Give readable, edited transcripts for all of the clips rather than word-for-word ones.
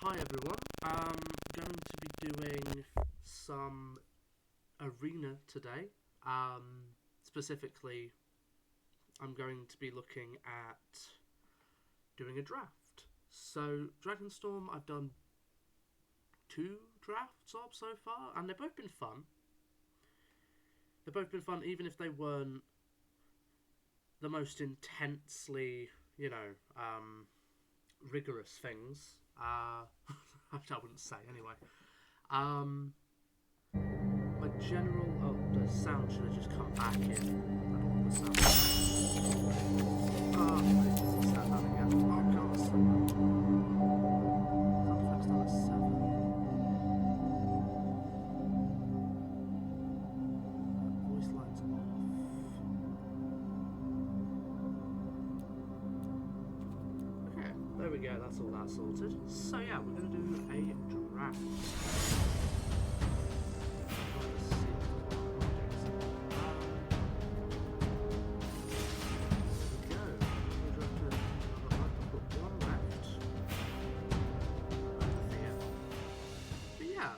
Hi everyone, I'm going to be doing some arena today. Specifically, I'm going to be looking at doing a draft. So, Dragonstorm, I've done 2 drafts of so far, and they've both been fun. They've both been fun, even if they weren't the most intensely, rigorous things. I wouldn't say anyway. My general. Oh, the sound should have just come back in. I don't want the sound. It's that down again. Oh god, so much. Sound effects down at 7. Voice lines off. Okay, there we go. That's all that sorted. So yeah, we're gonna do a draft.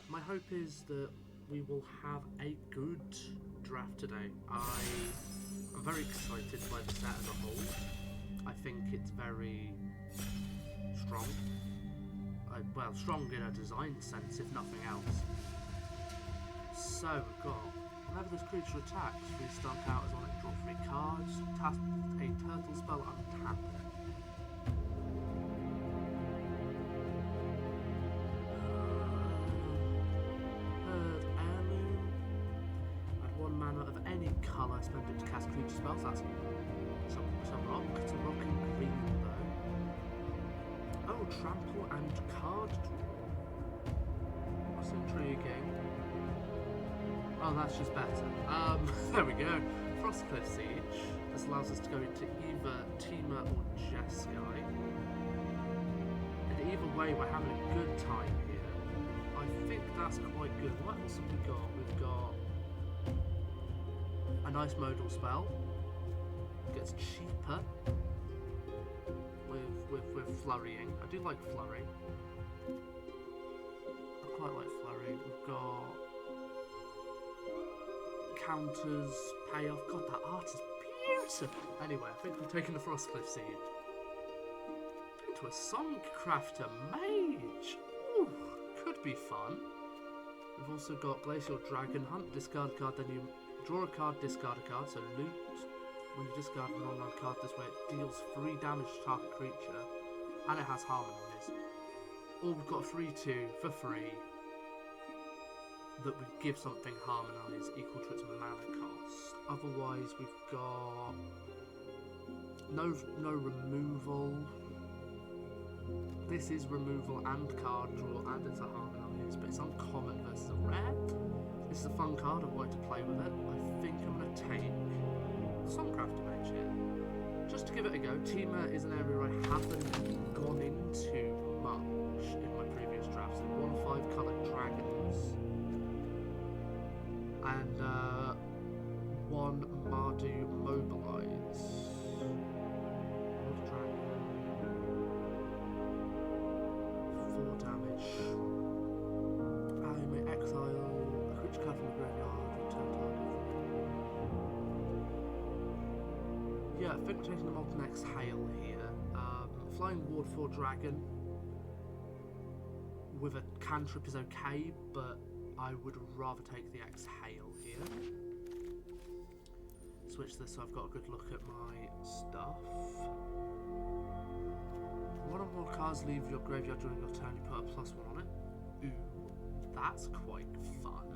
My hope is that we will have a good draft today. I'm very excited by the set as a whole. I think it's very strong. Well, strong in a design sense, if nothing else. So we've got, whenever this creature attacks, we start out as on it, draw 3 cards, cast a turtle spell, untap it. Colour, spend it to cast creature spells. That's some rock. It's a rock in green though. Oh, trample and card draw. That's intriguing. Oh, that's just better. There we go. Frostcliff Siege. This allows us to go into either Teema or Jeskai. And either way, we're having a good time here. I think that's quite good. What else have we got? We've got a nice modal spell. Gets cheaper with flurrying. I do like flurry. I quite like flurry. We've got counters, payoff. God, that art is beautiful. Anyway, I think we're taking the Frostcliff Siege. Into a Songcrafter Mage. Ooh, could be fun. We've also got Glacial Dragon Hunt. Discard a card, then you draw a card, discard a card, so loot. When you discard a non-land card this way, it deals 3 damage to target creature, and it has Harmonize. Or we've got a 3/2 for free that would give something Harmonize equal to its mana cost. Otherwise, we've got no removal. This is removal and card draw, and it's a Harmonize, but it's uncommon versus a rare. This is a fun card, I wanted to play with it. I think I'm going to take Songcrafter Mage here. Just to give it a go. Teema is an area I haven't gone into much in my previous drafts. 1 5-coloured dragons. And 1 Mardu Mobilize. Dragon. 4 damage. I may exile card from the graveyard, return target. Yeah, I think we're taking the Molten Exhale here. Flying Ward 4 Dragon with a cantrip is okay, but I would rather take the Exhale here. Switch this so I've got a good look at my stuff. 1 or more cards leave your graveyard during your turn, you put a +1 on it. Ooh, that's quite fun.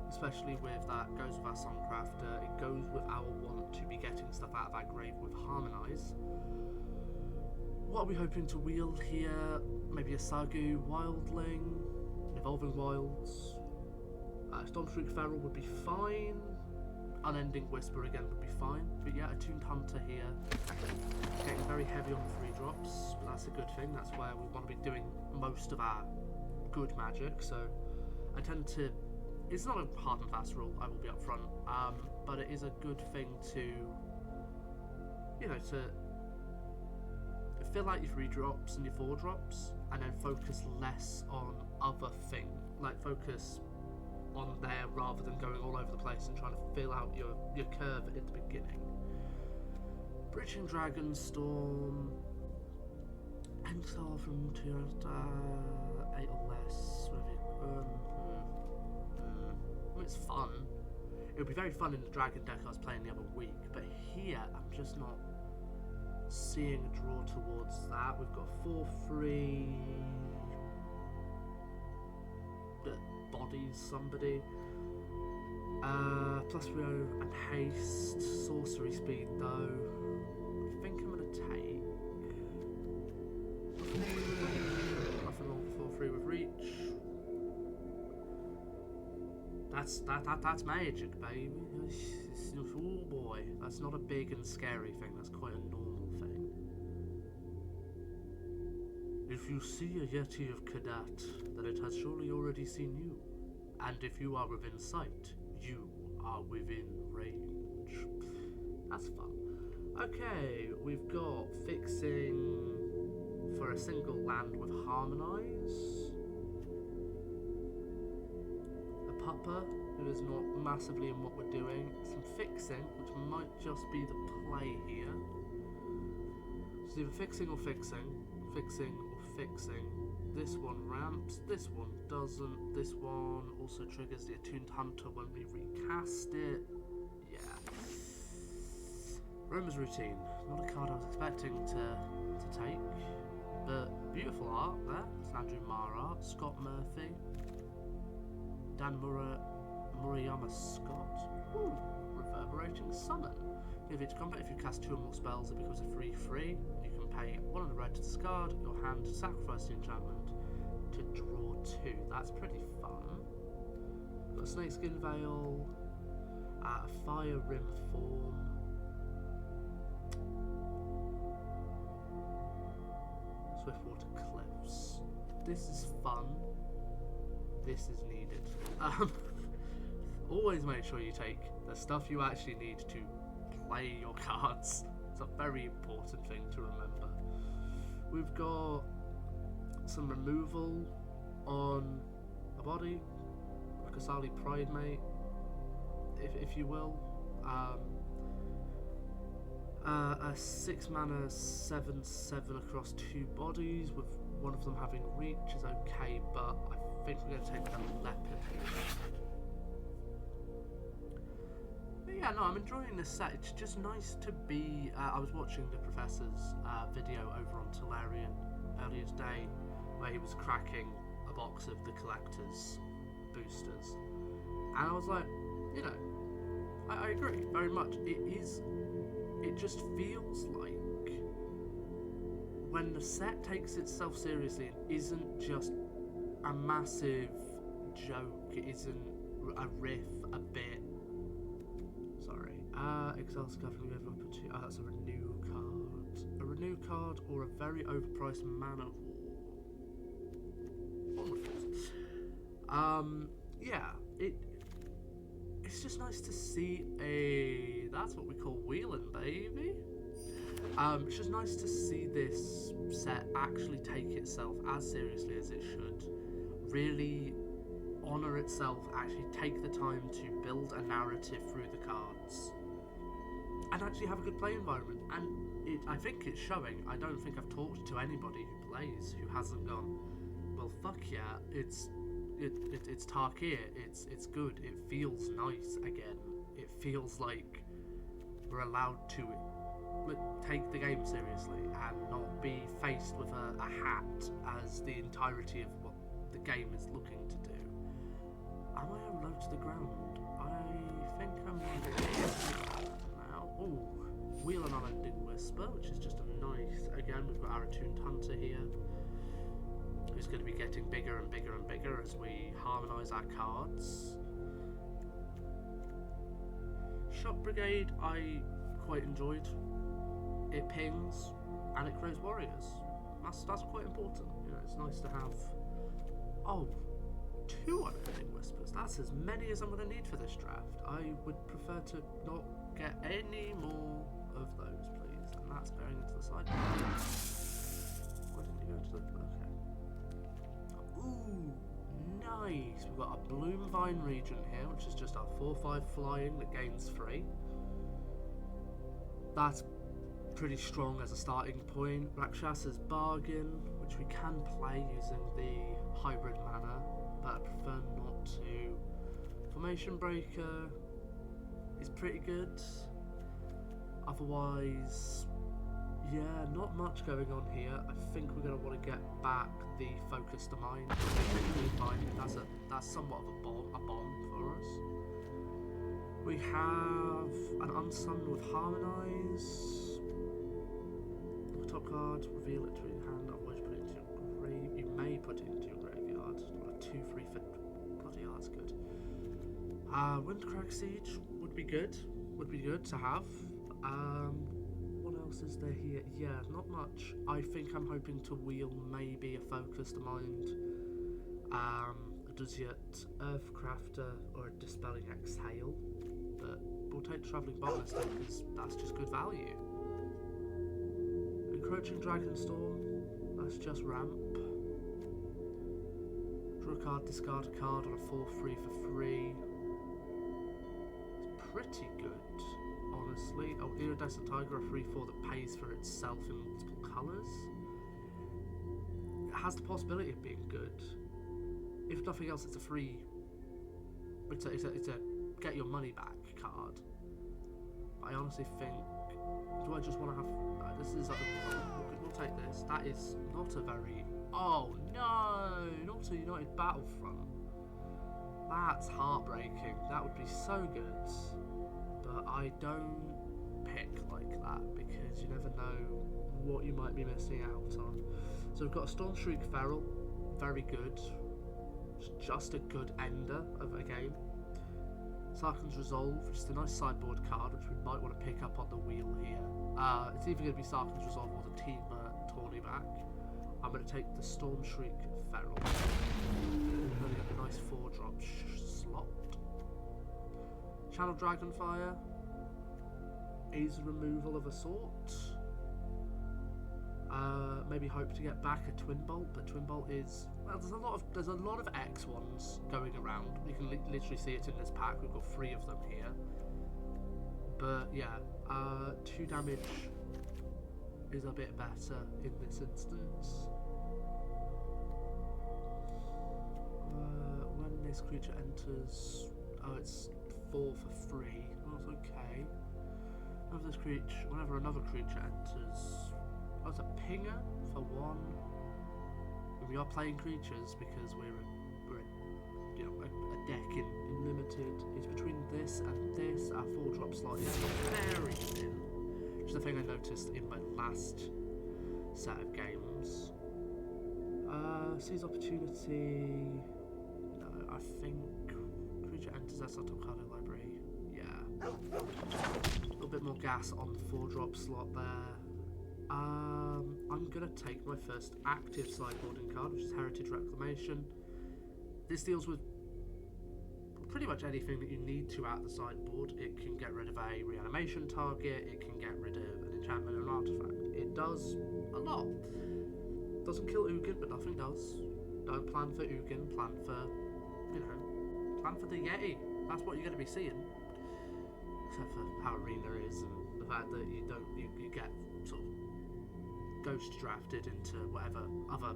Especially with that, goes with our Songcrafter, it goes with our want to be getting stuff out of our grave with Harmonize. What are we hoping to wield here? Maybe a Sagu Wildling, Evolving Wilds. Stormstreak Feral would be fine. Unending Whisper again would be fine. But yeah, Attuned Hunter here. Getting very heavy on the 3 drops, but that's a good thing. That's where we want to be doing most of our good magic. So I tend to. It's not a hard and fast rule, I will be upfront, but it is a good thing to, to fill out your 3-drops and your 4-drops, and then focus less on other things. Like, focus on there rather than going all over the place and trying to fill out your curve at the beginning. Breaching Dragon Storm. Exile from 2 8 or less. It's fun. It would be very fun in the Dragon deck I was playing the other week, but here I'm just not seeing a draw towards that. We've got 4/3 that bodies somebody. +3 and haste, sorcery speed though. I think I'm gonna take nothing wrong with 4/3 with reach. That's magic, baby. Oh boy, that's not a big and scary thing. That's quite a normal thing. If you see a Yeti of Kadat, then it has surely already seen you. And if you are within sight, you are within range. That's fun. Okay, we've got fixing for a single land with Harmonise. A Pupper, who is not massively in what we're doing. Some fixing, which might just be the play here. So it's either fixing or fixing. Fixing or fixing. This one ramps, this one doesn't. This one also triggers the Attuned Hunter when we recast it. Yeah. Romer's Routine. Not a card I was expecting to take. But beautiful art there. It's Andrew Marr art. Scott Murphy. Dan Murayama Scott. Ooh, Reverberating Summon. If it's combat, if you cast 2 or more spells, it becomes a 3/3. You can pay 1 of the red to discard your hand to sacrifice the enchantment to draw 2. That's pretty fun. Got a Snakeskin Veil, a Fire Rim Form. Swiftwater Cliffs. This is fun. This is needed. Always make sure you take the stuff you actually need to play your cards. It's a very important thing to remember. We've got some removal on a body, like a Sali Pridemate, if you will. A 6 mana 7/7 across 2 bodies, with one of them having reach is okay, but I think we're going to take the Leopard. But yeah, no, I'm enjoying this set. It's just nice to be. I was watching the Professor's video over on Tolarian earlier today, where he was cracking a box of the Collector's boosters, and I was like, you know, I agree very much. It just feels like when the set takes itself seriously and isn't just a massive joke, it isn't a riff, a bit. Sorry. Exile Scuffling over up to. That's a renew card. A renew card or a very overpriced mana wall. Yeah, it's just nice to see that's what we call wheeling, baby. It's just nice to see this set actually take itself as seriously as it should. Really honour itself, actually take the time to build a narrative through the cards. And actually have a good play environment. And I think it's showing. I don't think I've talked to anybody who plays who hasn't gone, well, fuck yeah, it's Tarkir, it's good, it feels nice again. It feels like we're allowed to take the game seriously and not be faced with a hat as the entirety of what the game is looking to do. Am I low to the ground? I think I'm now. Oh, Wheeling Unending Whisper, which is just a nice. Again, we've got our Attuned Hunter here, who's going to be getting bigger and bigger and bigger as we harmonise our cards. Shock Brigade, I quite enjoyed. It pings and it creates warriors. That's quite important. You know, it's nice to have. Oh, 2 Unending Whispers. That's as many as I'm going to need for this draft. I would prefer to not get any more of those, please. And that's going into the side. nice. We've got a Bloom Vine region here, which is just our 4/5 flying that gains 3. That's pretty strong as a starting point. Rakshasa's Bargain, which we can play using the hybrid mana, but I prefer not to. Formation Breaker is pretty good. Otherwise, yeah, not much going on here. I think we're going to want to get back the Focus to Mind. That's somewhat of a bomb for us. We have an Unsummoned with Harmonize. Top card, reveal it to your hand, otherwise put it into your grave. You may put it into your graveyard. A 2/3 for bloody hell, that's good. Windcrack Siege would be good. Would be good to have. What else is there here? Yeah, not much. I think I'm hoping to wheel maybe a Focus to Mind, a Duzziat Earthcrafter, or a Dispelling Exhale. But we'll take the Travelling Botanist because that's just good value. Encroaching Dragonstorm, that's just ramp. Draw a card, discard a card on a 4/3 for free. It's pretty good, honestly. Oh, Iridescent Tiger, a 3/4 that pays for itself in multiple colours. It has the possibility of being good. If nothing else, it's a free. It's a get your money back card. But I honestly think. Do I just want to have... this is like... we'll take this. That is not a very... oh, no! Not a United Battlefront. That's heartbreaking. That would be so good. But I don't pick like that because you never know what you might be missing out on. So we've got a Stormshriek Feral. Very good. Just a good ender of a game. Sarkhan's Resolve, which is a nice sideboard card, which we might want to pick up on the wheel here. It's either going to be Sarkhan's Resolve or the Teamer Tawny back. I'm going to take the Stormshriek Feral. We're going to get a nice 4-drop slot. Channel Dragonfire is removal of a sort. Maybe hope to get back a Twin Bolt, but Twin Bolt is... well, there's a lot of X ones going around. You can literally see it in this pack. We've got 3 of them here. But yeah, 2 damage is a bit better in this instance. When this creature enters, oh, it's 4 for free. That's okay. Whenever another creature enters, oh, it's a pinger for 1. We are playing creatures because we're you know, a deck in limited. It's between this and this. Our 4-drop slot is very thin, which is the thing I noticed in my last set of games. Seize opportunity. No, I think creature enters. That's our top card in library. Yeah, a little bit more gas on the 4-drop slot there. I'm going to take my first active sideboarding card, which is Heritage Reclamation. This deals with pretty much anything that you need to out of the sideboard. It can get rid of a reanimation target, it can get rid of an enchantment or an artifact. It does a lot. Doesn't kill Ugin, but nothing does. Don't plan for Ugin, plan for, plan for the Yeti. That's what you're going to be seeing. Except for how Arena is and the fact that you get sort of ghost drafted into whatever other,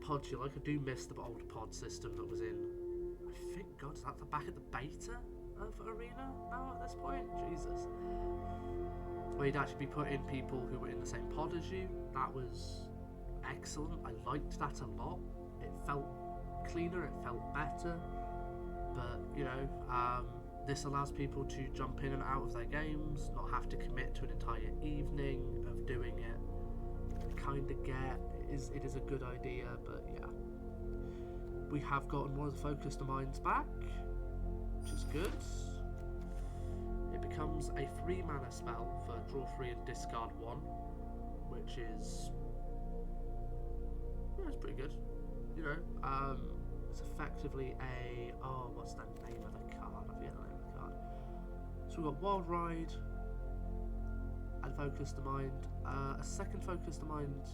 pods you like. I do miss the old pod system that was in, I think, God, is that the back of the beta of Arena now at this point? Jesus. Where you'd actually be putting people who were in the same pod as you. That was excellent. I liked that a lot. It felt cleaner, it felt better. But, this allows people to jump in and out of their games, not have to commit to an entire evening of doing it. I kind of get it is a good idea, but yeah. We have gotten one of the Focus to Minds back, which is good. It becomes a 3-mana spell for draw 3 and discard 1, which is it's pretty good. It's effectively a what's the name of the card? I forget the name of the card. So we've got Wild Ride and Focus to Mind. A second Focus to Mind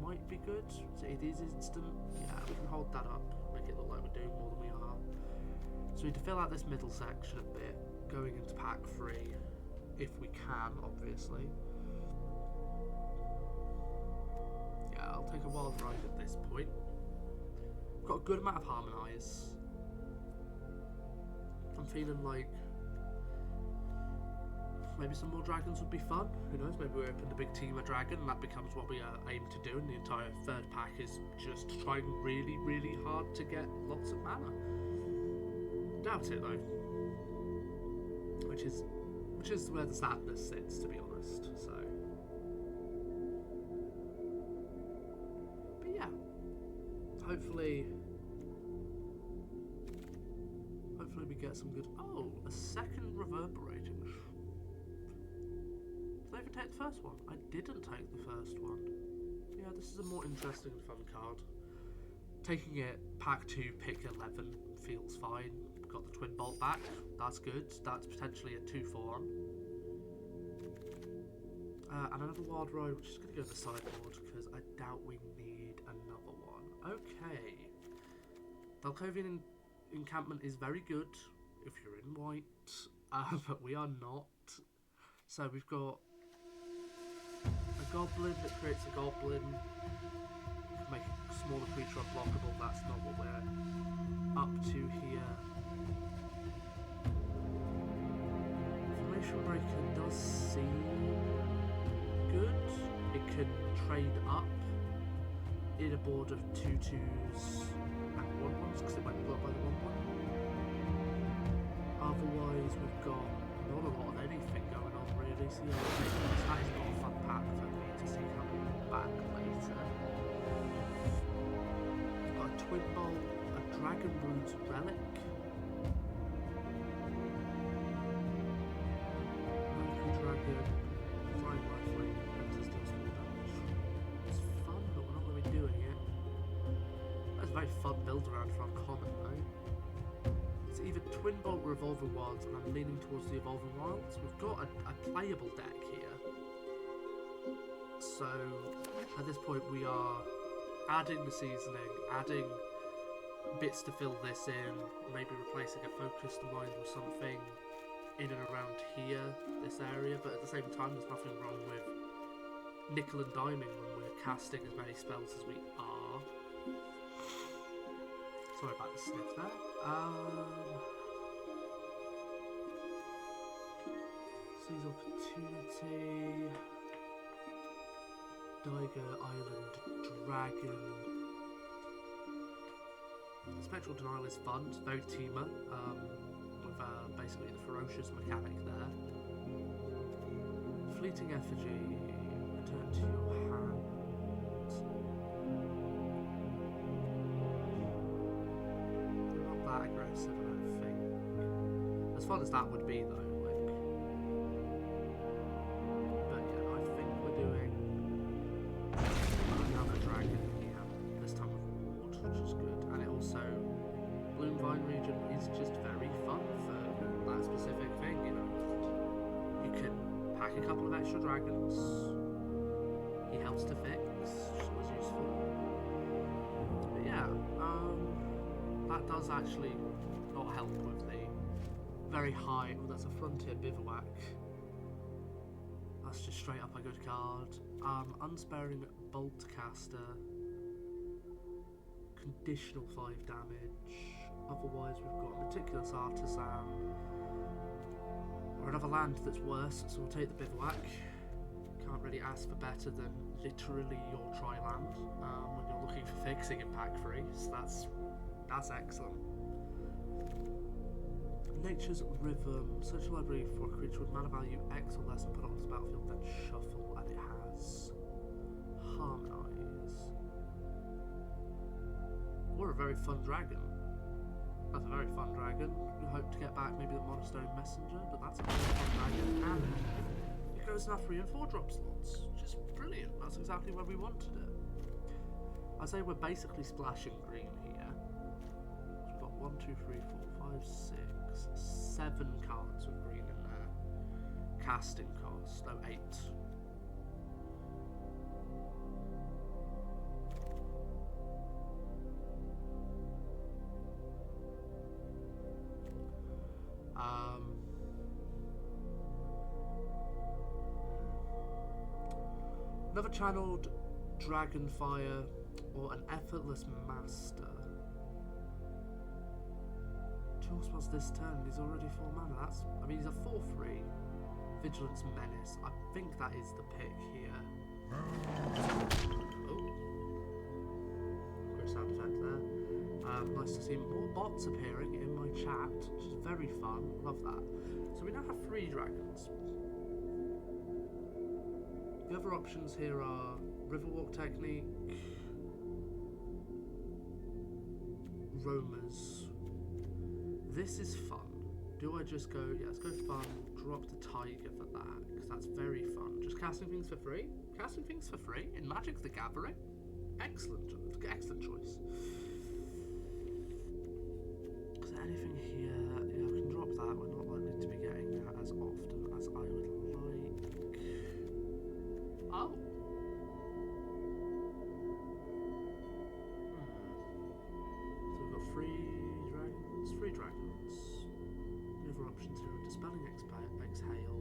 might be good. So it is instant. Yeah, we can hold that up, make it look like we're doing more than we are. So we need to fill out this middle section a bit, going into pack 3, if we can, obviously. Yeah, I'll take a wild ride at this point. We've got a good amount of harmonise. I'm feeling like maybe some more dragons would be fun. Who knows? Maybe we open the big team of dragon, and that becomes what we aim to do. And the entire third pack is just trying really, really hard to get lots of mana. Doubt it though. Which is where the sadness sits, to be honest. So, but yeah, hopefully we get some good. Oh, a second reverberating. Did I even take the first one? I didn't take the first one. Yeah, this is a more interesting and fun card. Taking it pack 2, pick 11 feels fine. Got the twin bolt back. That's good. That's potentially a 2-for 1. And another wild ride, which is going to go to the sideboard because I doubt we need another one. Okay. Valkovian encampment is very good if you're in white, but we are not. So we've got a goblin that creates a goblin. You can make a smaller creature unblockable. That's not what we're up to here. Formation Breaker does seem good. It can trade up in a board of 2/2s and 1/1s because it might blow up by the 1/1. Otherwise, we've got not a lot of anything going on really. So yeah, that is not a fun pack for me to see coming back later. We've got a Twin Bolt, a Dragon Roots Relic. Dragon, Flying Lifelink, enters deals 4 damage. It's fun, but we're not going to be doing it. That's a very fun build around for our common though. It's either Twin Bolt or Evolving Wilds, and I'm leaning towards the Evolving Wilds. We've got a playable deck here. So, at this point we are adding the seasoning, adding bits to fill this in, maybe replacing a Focused Mind with something in and around here, this area, but at the same time there's nothing wrong with nickel and diming when we're casting as many spells as we are. Sorry about the sniff there. Seize Opportunity, Daigo Island Dragon. Spectral Denial is fun, it's very teamer. Basically the ferocious mechanic there. Fleeting Effigy, return to your hand. Not that aggressive, I don't think. As fun as that would be though, like. But yeah, I think we're doing another dragon here, this time with Ward, which is good. And it also, Bloom Vine region is just very fun for that specific thing, you know. You can pack a couple of extra dragons. He helps to fix, which was useful. But yeah, that does actually not help with the very high. Well, that's a Frontier Bivouac. That's just straight up a good card. Unsparing Bolt Caster. Conditional 5 damage. Otherwise, we've got Meticulous Artisan, or another land that's worse, so we'll take the Bivouac. Can't really ask for better than literally your tri-land when you're looking for fixing in pack 3, so that's excellent. Nature's Rhythm. Search the library for a creature with mana value X or less and put it onto the battlefield, then shuffle, and it has Harmonise. Or a very fun dragon. That's a very fun dragon. We hope to get back maybe the Monastery Messenger, but that's a very fun dragon. And it goes in our 3 and 4 drop slots, which is brilliant. That's exactly where we wanted it. I'd say we're basically splashing green here. So we've got 1, 2, 3, 4, 5, 6, 7 cards with green in there. Casting cost, 8. Another channeled Dragonfire or an Effortless Master. 2 spells this turn. He's already 4 mana. He's a 4/3 Vigilance Menace. I think that is the pick here. Oh, good sound effect there. Nice to see more bots appearing in my chat, which is very fun. Love that. So we now have 3 dragons. The other options here are Riverwalk Technique, Roamers. This is fun. Do I just go, yeah, let's go fun, drop the Tiger for that, because that's very fun. Just casting things for free? Casting things for free in Magic the Gathering? Excellent choice. Is there anything here? Yeah, we can drop that. We're not likely to be getting that as often as I would like. Oh! So we've got 3 dragons. The other options here are Dispelling Exhale,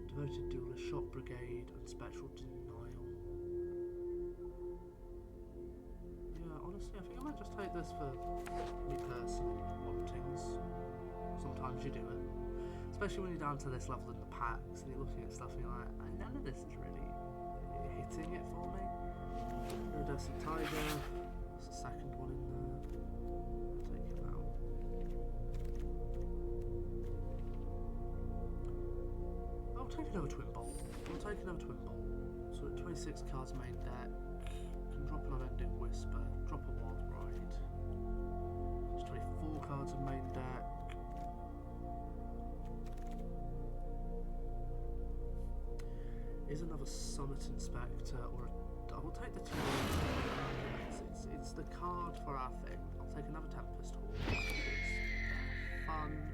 Devoted Duelist, Shot Brigade, and Spectral Denial. Yeah, honestly, I think I might just take this for me personal wantings. Sometimes you do it. Especially when you're down to this level in the packs and you're looking at stuff and you're like, none of this is really hitting it for me. Iridescent Tiger, that's the second one in there. I'll take it out. I'll take another Twin Bolt. So at 26 cards main deck, can drop an Unending Whisper, drop a Wild Ride. There's 24 cards in main deck. Is another Summit Inspector, or I will take the 2 arguments. It's the card for our thing. I'll take another Tempest Hawk. It's fun.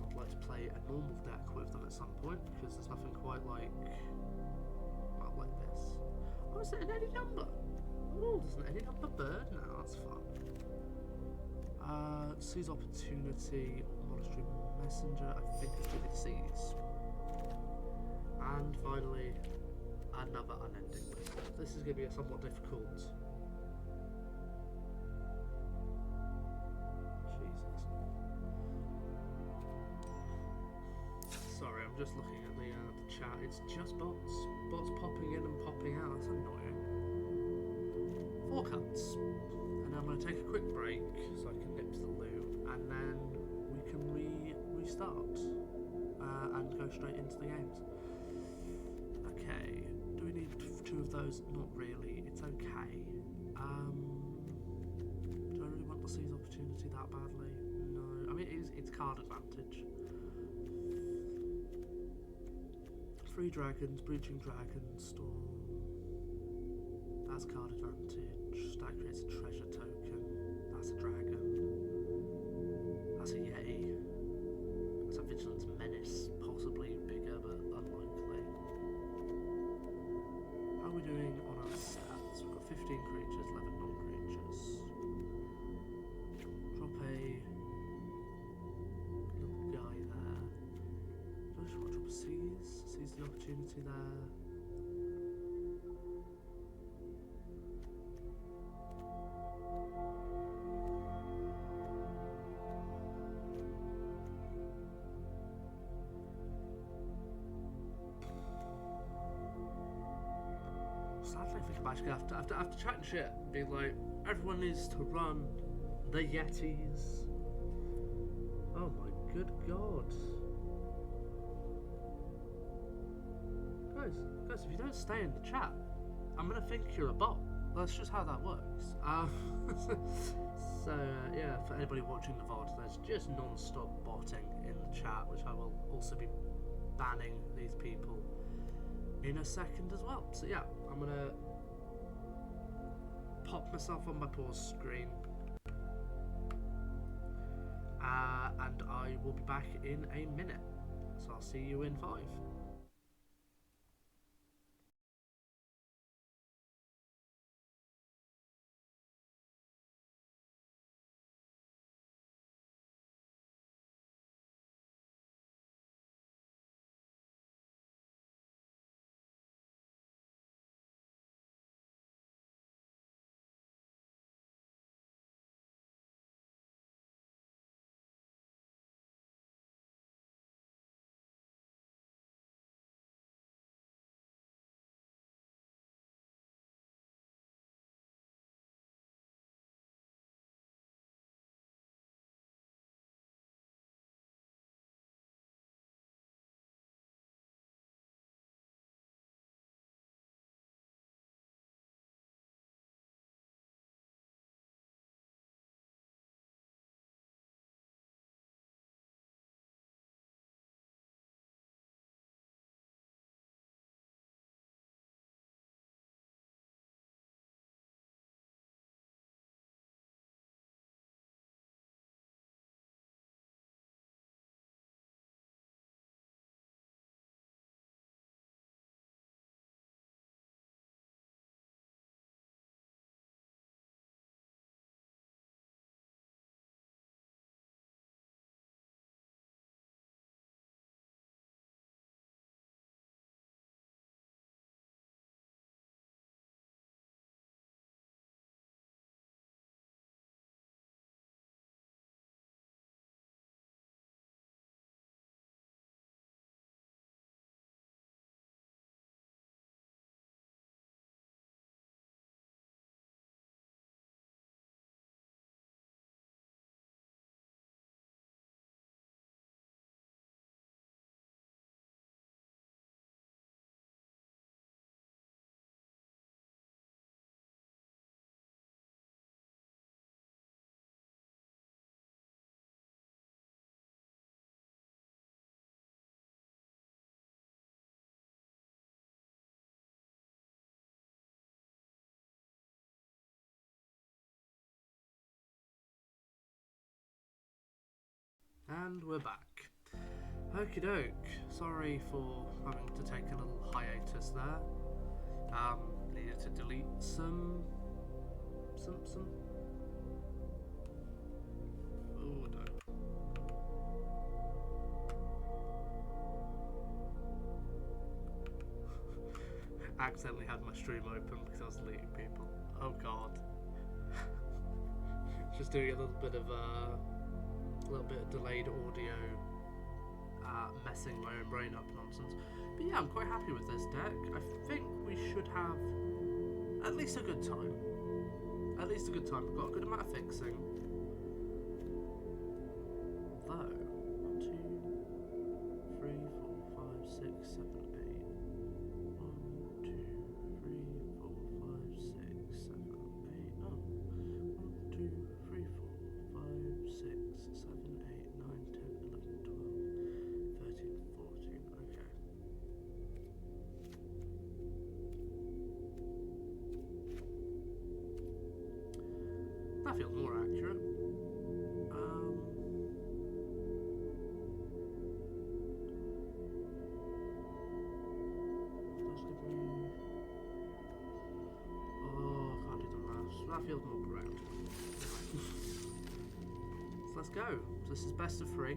I'd like to play a normal deck with them at some point because there's nothing quite like, well, like this. Oh, is it an any number? Oh, there's an any number bird now. That's fun. Seize Opportunity, Monastery Messenger. I think it's going to be Seize. And finally, another Unending Whisper. This is going to be a somewhat difficult. Jesus. Sorry, I'm just looking at the chat. It's just bots. Bots popping in and popping out. That's annoying. 4 cuts. And I'm going to take a quick break so I can nip to the loo. And then we can restart. And go straight into the games. Okay, do we need 2 of those? Not really, it's okay. Do I really want the Seize Opportunity that badly? No, I mean it's card advantage. 3 dragons, Breaching Dragon, Storm. That's card advantage. That creates a treasure token. That's a dragon. That's a Yeti. That's a Vigilance Menace, possibly bigger but unlikely. How are we doing on our stats? We've got 15 creatures, 11 non-creatures. Drop a little guy there. Do I just want to drop a Seize? Seize the Opportunity there. Sadly, I think I'm actually after chatting shit, being like, everyone needs to run the Yetis. Oh my good god. Guys, if you don't stay in the chat, I'm gonna think you're a bot. That's just how that works. Yeah, for anybody watching the VOD, there's just non-stop botting in the chat, which I will also be banning these people in a second as well. So yeah, I'm gonna pop myself on my pause screen, and I will be back in a minute. So I'll see you in 5. And we're back. Okie doke. Sorry for having to take a little hiatus there. Needed to delete some. Oh no. Accidentally had my stream open because I was deleting people. Oh god. Just doing a little bit of delayed audio, messing my own brain up nonsense. But yeah, I'm quite happy with this deck. I think we should have at least a good time. At least a good time. We've got a good amount of fixing. Though, 1, 2, 3, 4, 5, 6, 7, 8. 1, 2, 3, 4, 5, 6, 7, 8. Oh. 1, 2, 3, 4, 5, 6, 7, 8, 9, 10, 11, 12, 13, 14. Okay. That feels more accurate. Does give me... Oh, I can't do the maths. That feels more correct. Anyway. So let's go. So this is best of 3.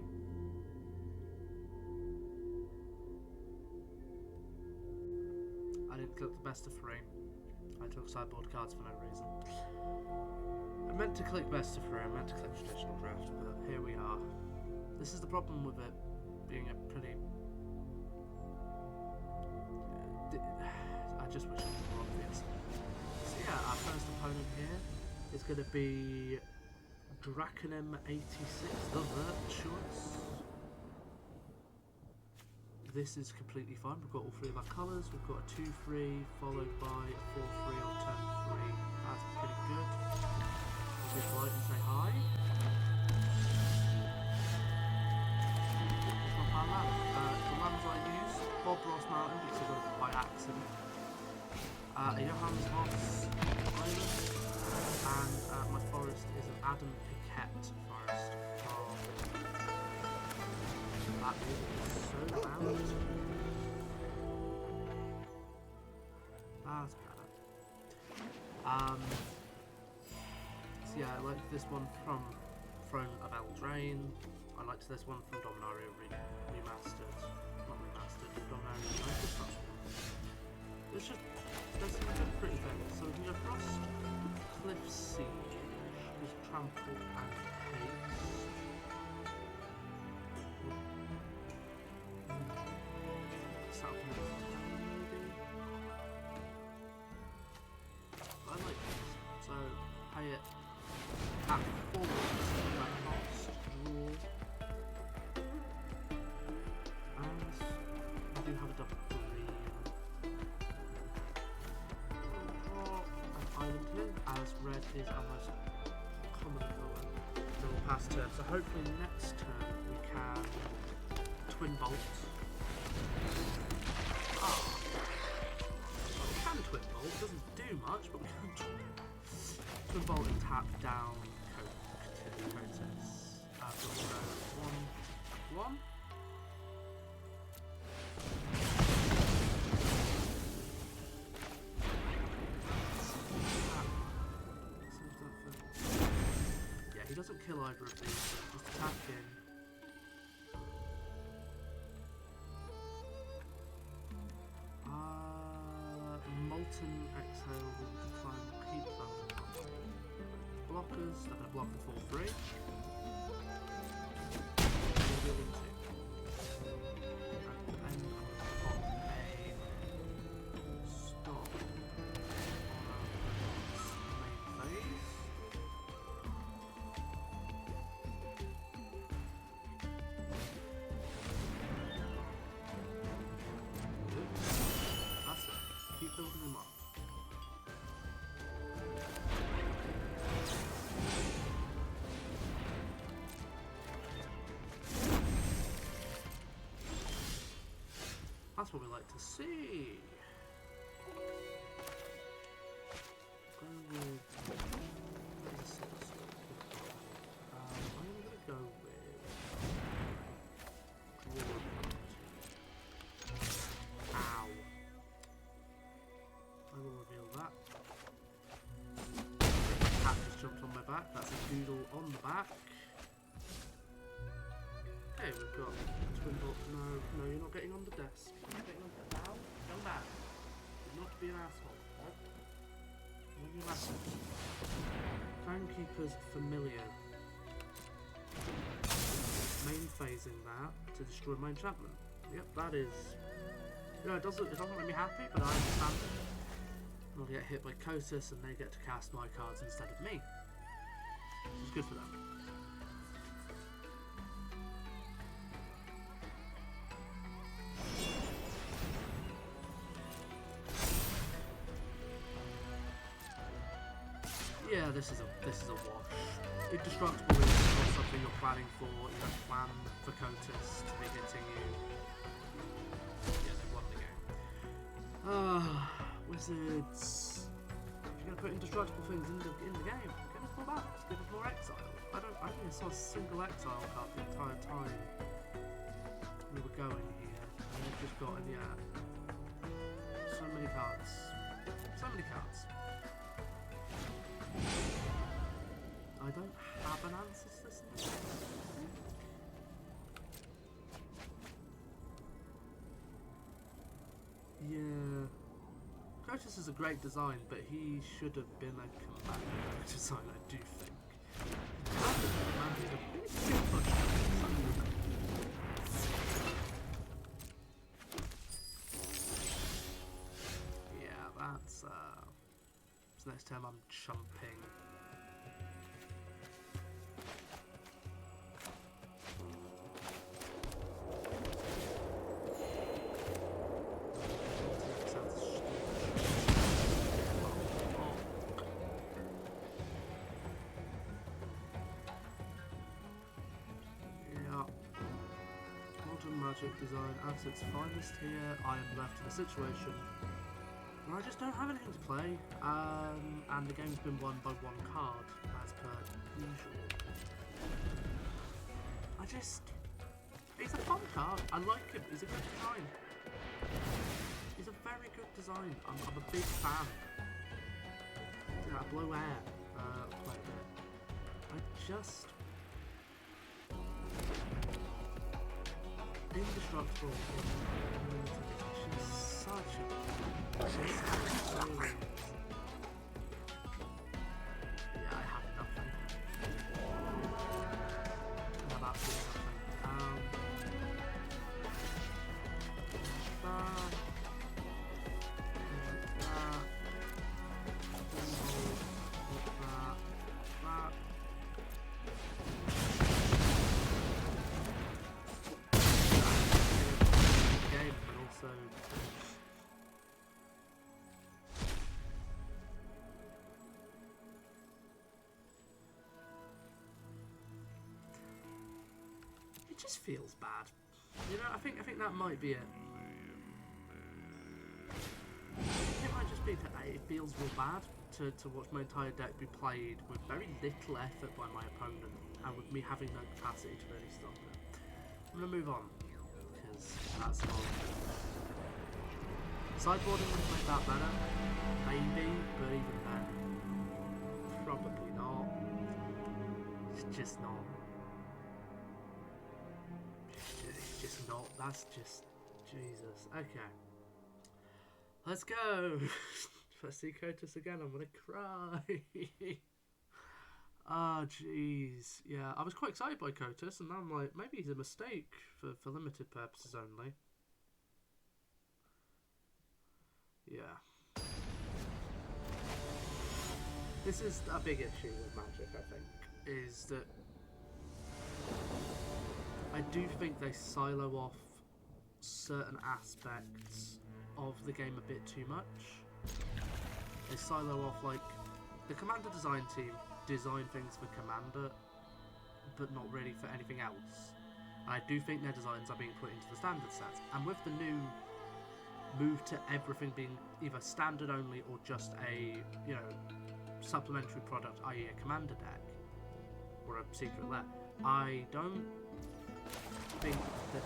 I didn't click the best of 3. I took sideboard cards for no reason. I meant to click best of 3, I meant to click traditional draft, but here we are. This is the problem with it being a pretty... I just wish it was more obvious. So yeah, our first opponent here is going to be Draconem86, the Virtuous. This is completely fine. We've got all 3 of our colours. We've got a 2-3 followed by a 4-3 on turn 3. That's pretty good. I'll be polite and say hi. It's not our land. The lands I use, Bob Ross Mountain, because I got it by accident. Johannes Voss Island. And my forest is an Adam Piquet forest. That is so loud. That's better. So yeah, I liked this one from Throne of Eldraine. I liked this one from Dominaria Remastered. Not Remastered, Dominaria Remastered. It's just, there's some good pretty things. So we can go Frost, Cliff Siege, is Trample and Haste. I like this. So pay it at 4 that cost, draw. And we do have a double green. Draw an island here, as red is our most common colour. Then we'll pass turn. So hopefully next turn we can twin bolt. We can twin bolt, doesn't do much, but we can twin bolt and tap down Cotis. So we'll go 1, 1. Yeah, he doesn't kill either of these, so just attack in. Molten Exhale will decline keep that. Blockers, they're going to block the 4-3. And deal in 2. And then I'm going to pop a stop on our main phase. That's it. Keep building them up. That's what we like to see. Go with... I'm going to go with... doodle on the back. Okay, we've got a twin ball. No, you're not getting on the desk. You're not getting on the now. Come back. You're not to be an asshole. Right? No, you're an asshole. Timekeeper's Familiar. Main phasing that to destroy my enchantment. Yep, that is. You know, it doesn't make me happy, but I understand it. I'll get hit by Kotus and they get to cast my cards instead of me. Which is good for them. Yeah, this is a wash. Indestructible is not something you're planning for. You don't plan for Kotus to be hitting you. Yeah, they won the game. Wizards. If you're gonna put indestructible things in the game, give us more battles, give us more exile. I think I saw a single exile card the entire time we were going here. And they've just gotten, yeah. So many cards. So many cards. I don't have an answer to this. Yeah. Kotus is a great design, but he should have been a commander design, I do think. Yeah, that's so next time I'm chumping. Magic design at its finest here. I am left in a situation where I just don't have anything to play, and the game's been won by one card, as per usual. He's a fun card. I like him. He's a good design. He's a very good design. I'm a big fan. Yeah, I blow air quite a bit. I just. Indestructible. She's such a. Yeah, I have nothing. I have absolutely nothing. It just feels bad. You know, I think that might be it. It might just be that it feels real bad to watch my entire deck be played with very little effort by my opponent, and with me having no capacity to really stop it. I'm gonna move on, because that's not. Sideboarding would make that better, maybe, but even then, probably not. It's just not. It's just not. That's just Jesus. Okay, let's go. If I see Kotus again, I'm gonna cry. Ah, jeez. Yeah, I was quite excited by Kotus, and now I'm like, maybe he's a mistake for limited purposes only. Yeah. This is a big issue with Magic, I think, is that I do think they silo off certain aspects of the game a bit too much. They silo off, like, the Commander design team design things for Commander, but not really for anything else. And I do think their designs are being put into the standard sets, and with the new move to everything being either standard only or just a, you know, supplementary product, i.e. a Commander deck or a secret lair, I don't think that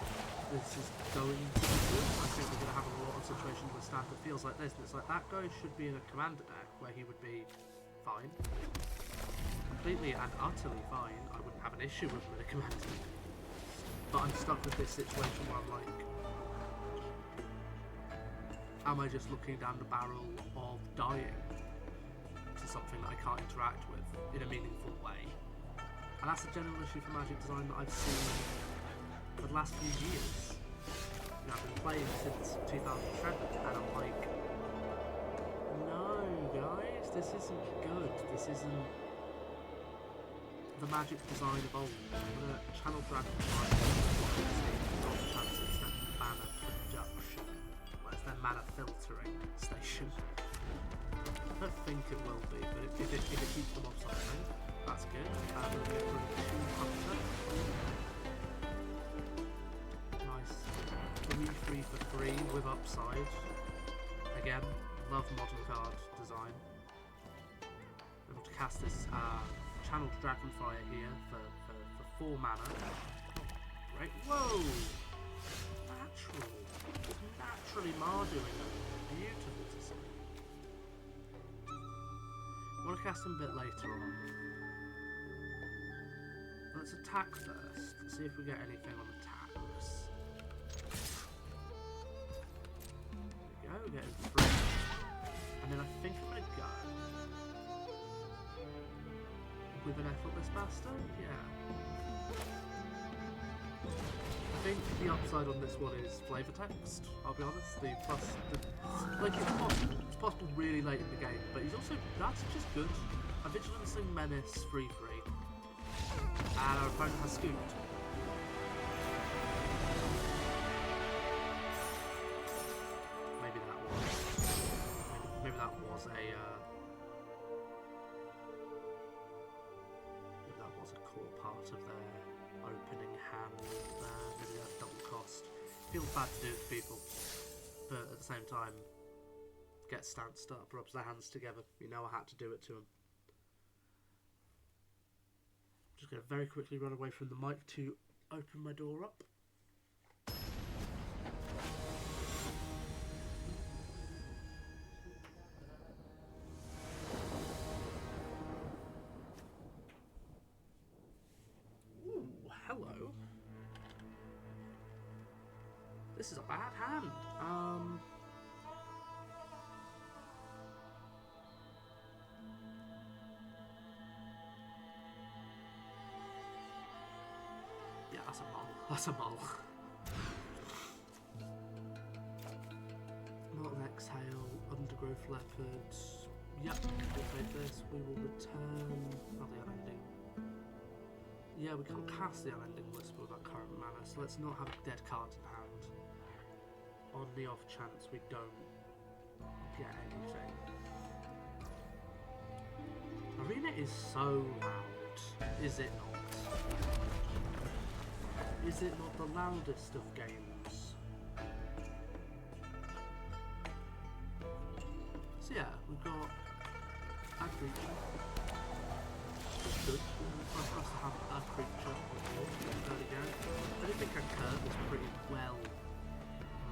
this is going to be good. I think we're going to have a lot of situations where standard feels like this, and it's like, that guy should be in a Commander deck where he would be fine. completely and utterly fine. I wouldn't have an issue with Mimic Commanding. But I'm stuck with this situation where I'm like, am I just looking down the barrel of dying to something that I can't interact with in a meaningful way? And that's a general issue for Magic design that I've seen for the last few years. You know, I've been playing since 2007, and I'm like, no, guys, this isn't good. This isn't the Magic design of old. I'm gonna channel Dragonfly on chances that mana production. Where's their mana filtering station? I don't think it will be, but if it keeps them off something, that's good. We'll get rid of 2 Hunter. Nice. 3 for 3 with upside. Again, love modern card design. Able to cast this channeled Dragonfire here for 4 mana. Right, whoa! Natural. Naturally Marduing. Beautiful to see. I want to cast them a bit later on. Let's attack first. See if we get anything on attacks. There we go, we're getting 3. And then I think I'm going to go with an effortless bastard? Yeah. I think the upside on this one is flavor text, I'll be honest. Like, it's possible really late in the game, but he's also, that's just good. A Vigilancing Menace 3/3. And our opponent has scooped. Maybe that was a core part of their opening hand there. Maybe that's double cost. Feels bad to do it to people, but at the same time, gets stanced up, rubs their hands together. You know I had to do it to him. Just going to very quickly run away from the mic to open my door up. Ooh, hello. This is a bad hand. Yeah, that's a mole. That's a mole. Not an exhale, undergrowth leopards. Yep, we'll take this. We will return. Not the unending. Yeah, we can't cast the unending whisper with our current mana, so let's not have a dead card in hand. On the off chance we don't get anything. Arena is so loud, is it not? Is it not the loudest of games? So yeah, we've got a creature. It's good. It's nice to have a creature on board. There we go. I don't think our curve is pretty well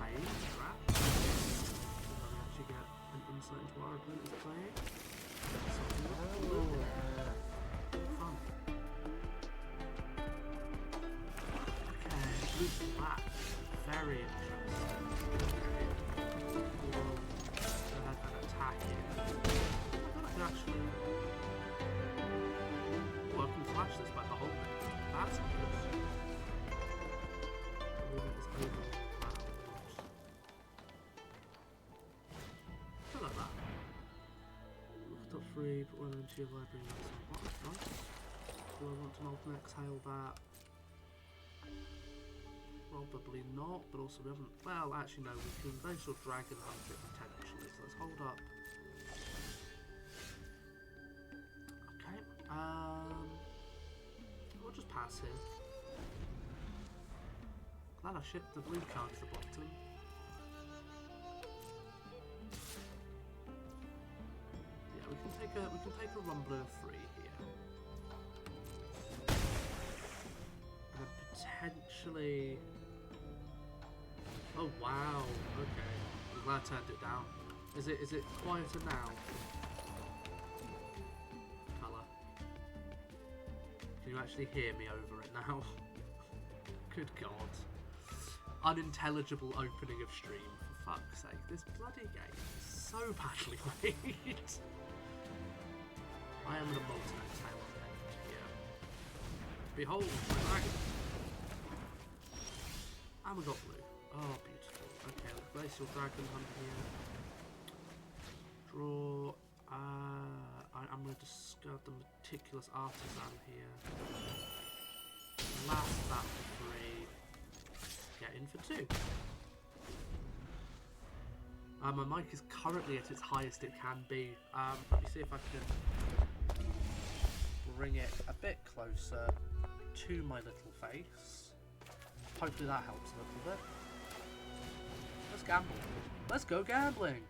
made. Right? So we actually get an insight into what our opponent is playing. Fun. Blue black, very interesting. We'll go ahead and attack it. I can actually. Oh, I can flash this by beholding. That's good. The limit is overall loud. I like that. Look at top 3, put one into your library. That's nice. Do I want to molten exhale that? Probably not, but also we haven't. Well, actually, no, we can very sort of dragon hunt it potentially. So let's hold up. Okay. We'll just pass here. Glad I shipped the blue card to the bottom. Yeah, we can take a rumbler 3 here. And potentially. Oh wow, okay. I'm glad I turned it down. Is it quieter now? Colour. you actually hear me over it now? Good God. Unintelligible opening of stream, for fuck's sake. This bloody game is so badly made. I am going to multi-exhale on it here. Behold, my dragon. And we got blue. Oh, beautiful. Okay, let's place your dragon hunt here. Draw. I'm going to discard the meticulous artisan here. Last that for 3. Get in for 2. My mic is currently at its highest it can be. Let me see if I can bring it a bit closer to my little face. Hopefully that helps a little bit. Let's gamble. Let's go gambling!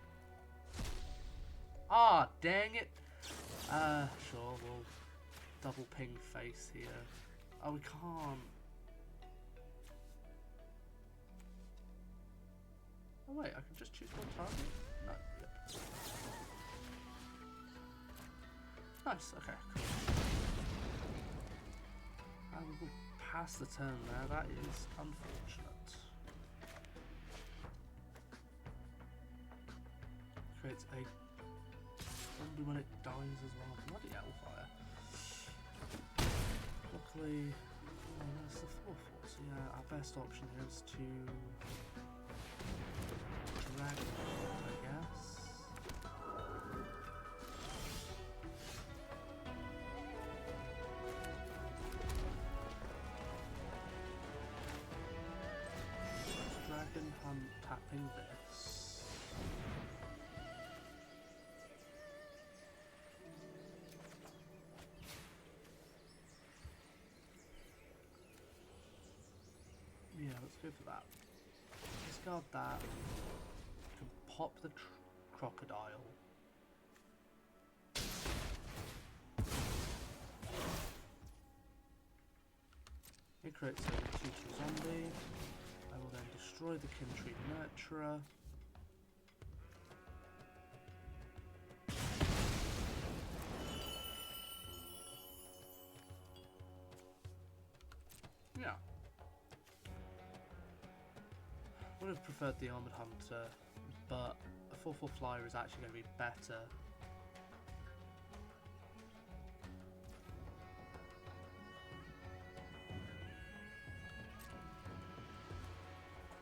Ah, dang it! Sure, we'll double ping face here. Oh, we can't. Oh wait, I can just choose one target? No, yep. Nice, okay, cool. And we'll pass the turn there, that is unfortunate. Creates a zombie when it dies as well. Bloody hellfire. Luckily, there's the 4-4, so yeah, our best option here is to drag it, I guess. Dragon Hunt tapping this. Yeah, let's go for that. Discard that. Can pop the crocodile. It creates a 2/2 zombie. I will then destroy the Kintree Nurturer. Yeah. Would have preferred the Armoured Hunter, but a 4/4 flyer is actually going to be better.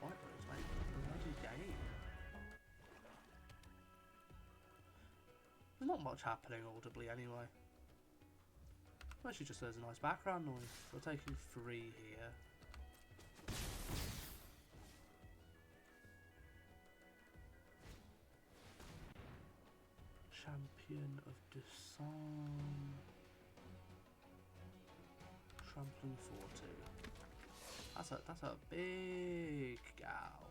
Quite those, mate. Bloody game. There's not much happening audibly anyway. Actually, just there's a nice background noise. We're taking 3 here. Champion of Disarm. Trampling 4/2. That's a big gal.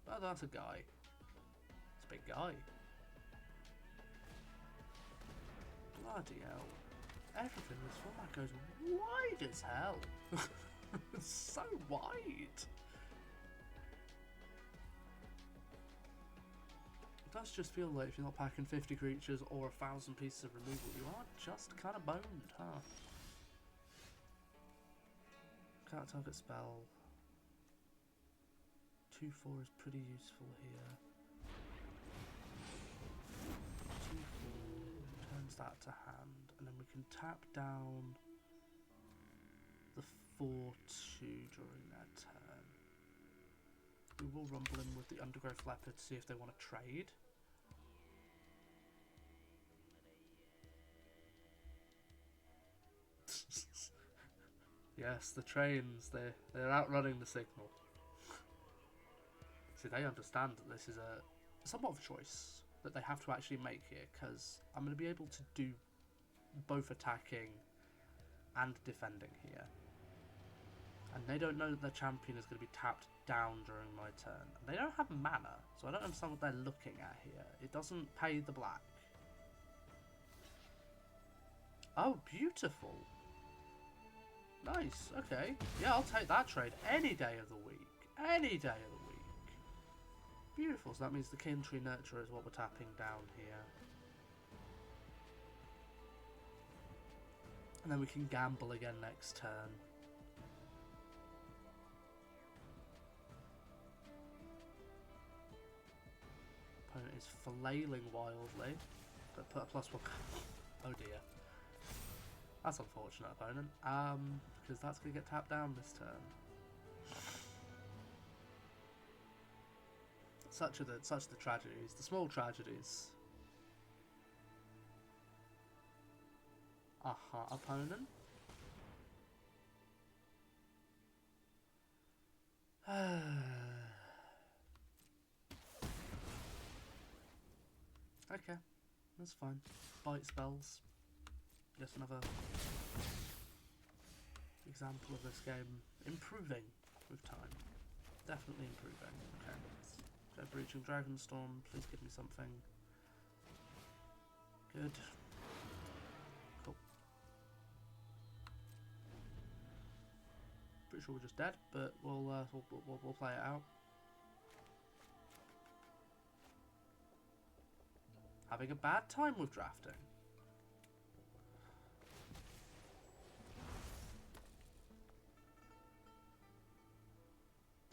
Oh, that's a guy. It's a big guy. Bloody hell. Everything in this format goes wide as hell. It's so wide. It does just feel like if you're not packing 50 creatures or 1,000 pieces of removal, you are just kind of boned, huh? Can't target spell. 2/4 is pretty useful here. 2/4 turns that to hand, and then we can tap down the 4/2 during their turn. We will rumble in with the Undergrowth Leopard to see if they want to trade. Yes, the trains, they're outrunning the signal. See, they understand that this is a somewhat of a choice that they have to actually make here, because I'm going to be able to do both attacking and defending here. And they don't know that their champion is going to be tapped down during my turn. And they don't have mana, so I don't understand what they're looking at here. It doesn't pay the black. Oh, beautiful. Nice, okay. Yeah, I'll take that trade any day of the week. Any day of the week. Beautiful, so that means the Kintree Nurturer is what we're tapping down here. And then we can gamble again next turn. Opponent is flailing wildly, but put a +1. Oh dear. That's unfortunate, opponent. Because that's going to get tapped down this turn. Such are the tragedies, the small tragedies. Opponent. Okay, that's fine. Bite spells. Just another example of this game improving with time. Definitely improving. Okay, let's go Breaching Dragonstorm. Please give me something good. Cool. Pretty sure we're just dead, but we'll play it out. Having a bad time with drafting.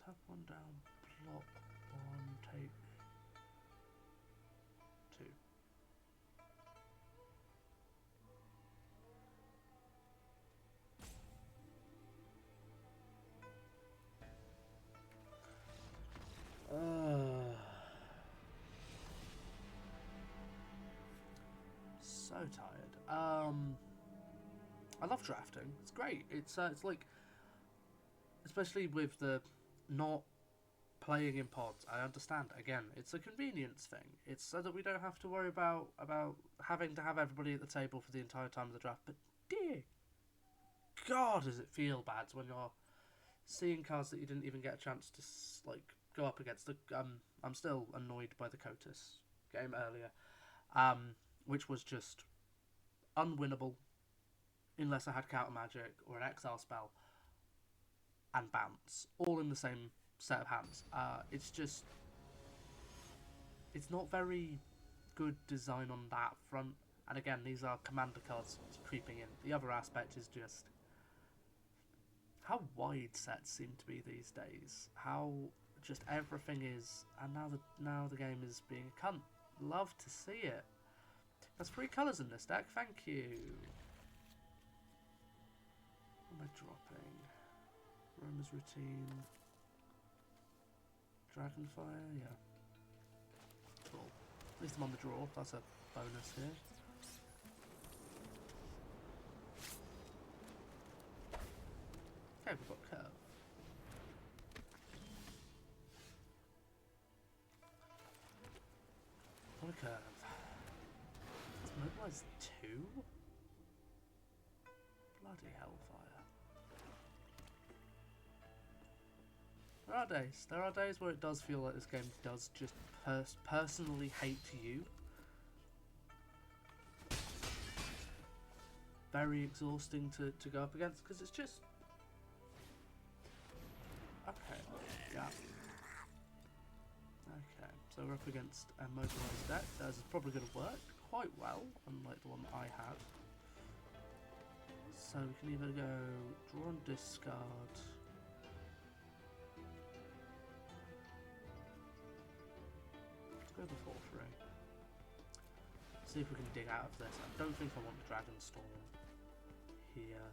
Tap 1 down, plot 1, take 2. So tired. I love drafting. It's great. It's like, especially with the not playing in pods. I understand. Again, it's a convenience thing. It's so that we don't have to worry about having to have everybody at the table for the entire time of the draft. But dear God, does it feel bad when you're seeing cards that you didn't even get a chance to like go up against. I'm still annoyed by the Cotis game earlier, which was just unwinnable unless I had counter magic or an exile spell and bounce all in the same set of hands. It's not very good design on that front. And again, these are commander cards creeping in. The other aspect is just how wide sets seem to be these days. How just everything is, and now the game is being a cunt. Love to see it. There's 3 colours in this deck. Thank you. What am I dropping? Roma's Routine. Dragonfire, yeah. Cool. At least I'm on the draw. That's a bonus here. Okay, we've got Curve. What a curve. Let's mobilise 2? Bloody hellfire. There are days where it does feel like this game does just personally hate you. Very exhausting to go up against, because it's just... Okay, yeah. Okay, so we're up against a mobilised deck. This is probably going to work quite well, unlike the one that I had. So we can either go draw and discard. Let's go the 4-3. See if we can dig out of this. I don't think I want the Dragonstorm here.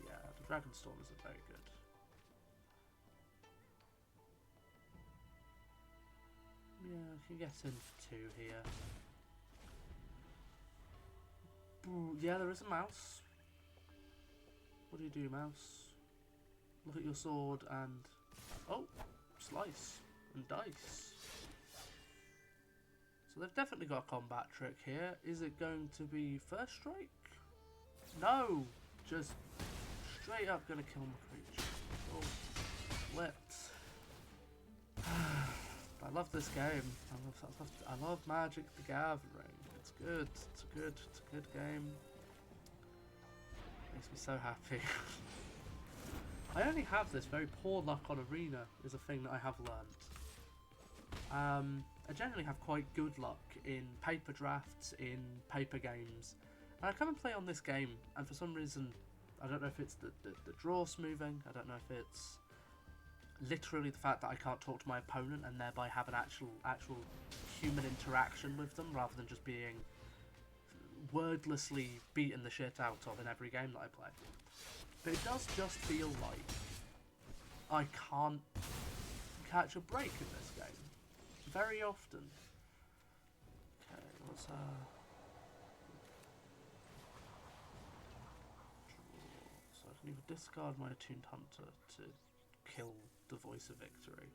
Yeah, the Dragonstorm isn't very good. Yeah, I can get in for 2 here. Ooh, yeah, there is a mouse. What do you do, mouse? Look at your sword and... Oh! Slice and dice. So they've definitely got a combat trick here. Is it going to be first strike? No! Just straight up gonna kill my creature. Oh, flipped. I love this game. I love Magic the Gathering. It's good. It's a good game. Makes me so happy. I only have this very poor luck on Arena is a thing that I have learnt. I generally have quite good luck in paper drafts, in paper games. And I come and play on this game, and for some reason, I don't know if it's the draw smoothing, I don't know if it's literally the fact that I can't talk to my opponent and thereby have an actual human interaction with them, rather than just being wordlessly beaten the shit out of in every game that I play. But it does just feel like I can't catch a break in this game. Very often. Okay, what's draw. So I can either discard my Attuned Hunter to kill the Voice of Victory,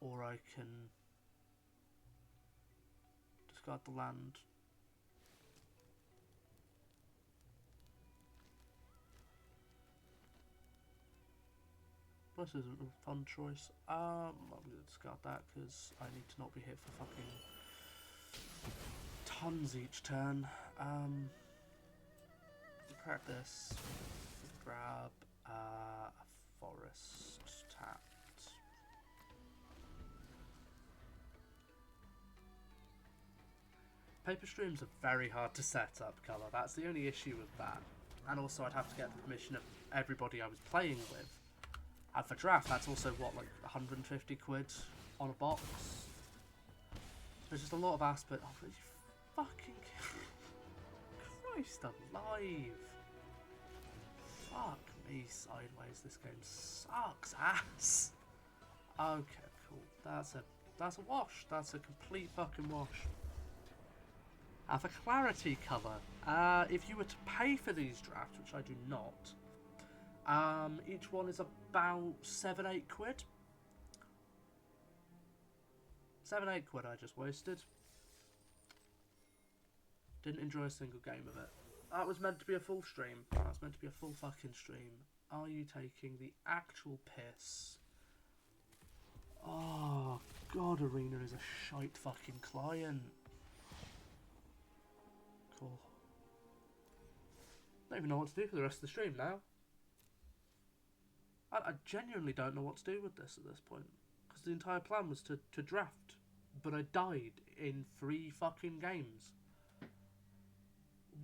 or I can discard the land. This isn't a fun choice. I'm going to discard that because I need to not be hit for fucking tons each turn. Crack this. Grab a forest tapped. Paper streams are very hard to set up, colour. That's the only issue with that. And also I'd have to get the permission of everybody I was playing with. And for draft, that's also, what, like 150 quid on a box? There's just a lot of aspect. Oh, you fucking Christ alive. Fuck me sideways, this game sucks ass. Okay, cool. That's a wash. That's a complete fucking wash. For clarity colour, if you were to pay for these drafts, which I do not, each one is about 7-8 quid. 7-8 quid I just wasted. Didn't enjoy a single game of it. That was meant to be a full stream. That was meant to be a full fucking stream. Are you taking the actual piss? Oh, God, Arena is a shite fucking client. Cool. Don't even know what to do for the rest of the stream now. I genuinely don't know what to do with this at this point. Because the entire plan was to draft. But I died in 3 fucking games.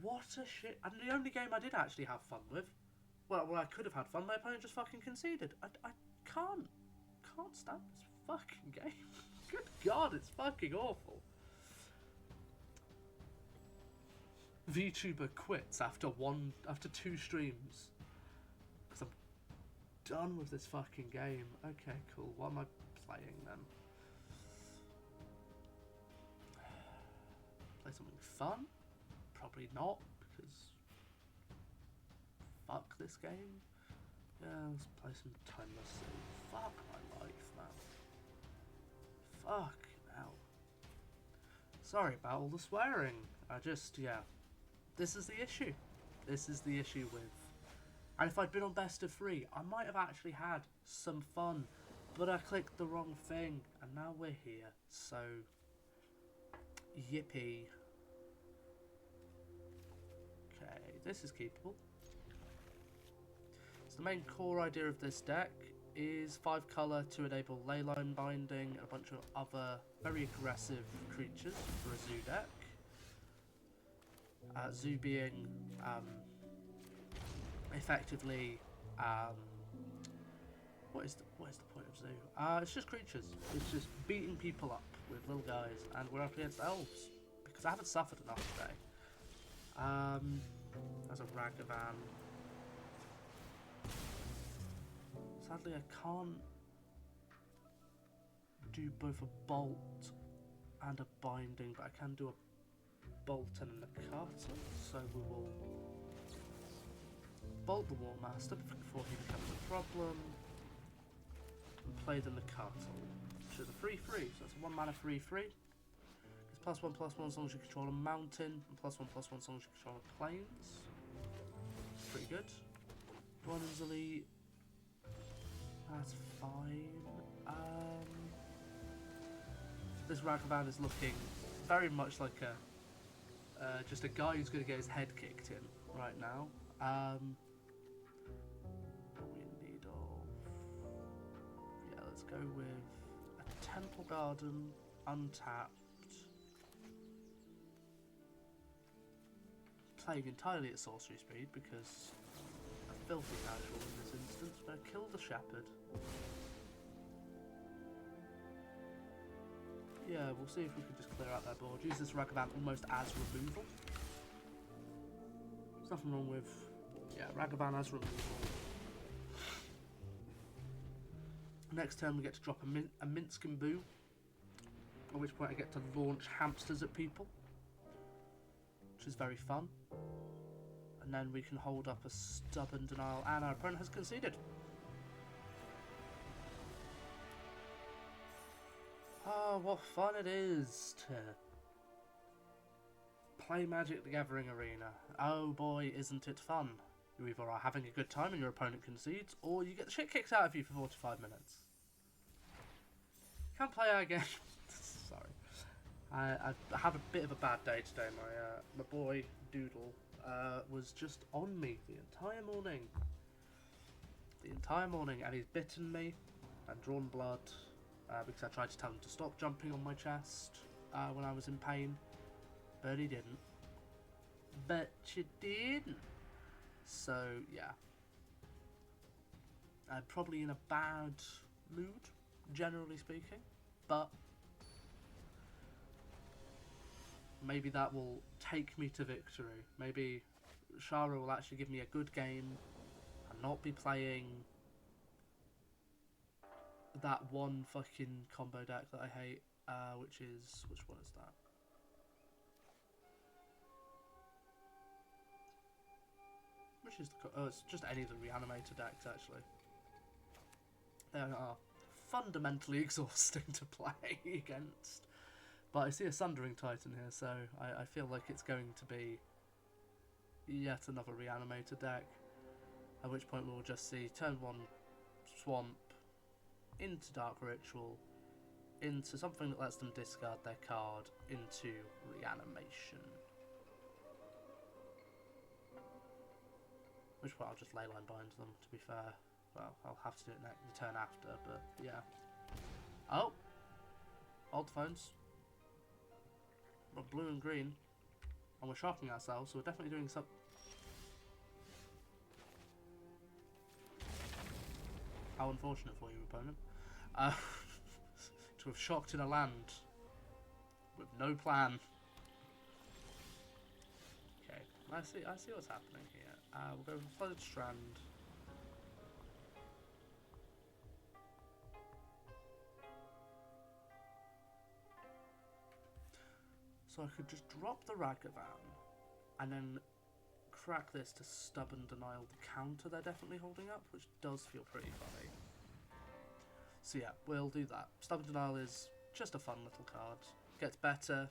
What a shit. And the only game I did actually have fun with, well I could have had fun, my opponent just fucking conceded. I can't stand this fucking game. Good God, it's fucking awful. VTuber quits after 2 streams. Because I'm done with this fucking game. Okay, cool. What am I playing then? Play something fun? Probably not, because fuck this game. Yeah, let's play some Timeless City. Fuck my life, man. Fuck now. Sorry about all the swearing. Yeah. This is the issue. This is the issue with... And if I'd been on best of 3, I might have actually had some fun. But I clicked the wrong thing, and now we're here. So, yippee. Okay, this is keepable. So the main core idea of this deck is 5 colour to enable leyline binding and a bunch of other very aggressive creatures for a zoo deck. Zoo being effectively what is the point of zoo? It's just creatures. It's just beating people up with little guys, and we're up against elves because I haven't suffered enough today. As a Ragavan. Sadly, I can't do both a bolt and a binding, but I can do a bolt and a cutter, so we will bolt the War Master before he becomes a problem, and play the Nakato. So the 3/3, so that's a 1 mana 3/3. It's +1/+1 as long as you control a mountain, and +1/+1 as long as you control a plains. It's pretty good. Bronze Elite. That's fine. This Ragavan is looking very much like a just a guy who's going to get his head kicked in right now. What we need of... Yeah, let's go go with a Temple Garden, untapped. Playing entirely at sorcery speed because a filthy casual in this instance. We're going to kill the Shepherd. Yeah, we'll see if we can just clear out their board. Use this Ragavan almost as removal. There's nothing wrong with, yeah, Ragavan as removal. Next turn we get to drop a Minskin Boo, at which point I get to launch hamsters at people, which is very fun. And then we can hold up a Stubborn Denial, and our opponent has conceded. Oh, what fun it is to play Magic the Gathering Arena. Oh boy, isn't it fun. You either are having a good time and your opponent concedes, or you get the shit kicked out of you for 45 minutes. Can't play again. Sorry. I had a bit of a bad day today. My boy, Doodle, was just on me the entire morning. And he's bitten me and drawn blood. Because I tried to tell him to stop jumping on my chest when I was in pain, but he didn't. But you didn't. So yeah, I'm probably in a bad mood, generally speaking, but maybe that will take me to victory. Maybe Shara will actually give me a good game and not be playing that one fucking combo deck that I hate, which one is that? Which is it's just any of the reanimator decks actually. They are fundamentally exhausting to play against. But I see a Sundering Titan here, so I feel like it's going to be yet another reanimator deck. At which point we'll just see turn 1 Swamp, into Dark Ritual, into something that lets them discard their card, into Reanimation. Which point I'll just Leyline Bind them, to be fair. Well, I'll have to do it the turn after, but yeah. Oh! Old phones. We're blue and green. And we're sharpening ourselves, so we're definitely doing something. How unfortunate for you, opponent. To have shocked in a land with no plan. Okay, I see what's happening here. We'll go for Flooded Strand. So I could just drop the Ragavan and then crack this to Stubborn Denial the counter they're definitely holding up, which does feel pretty funny. So yeah, we'll do that. Stubborn Denial is just a fun little card. Gets better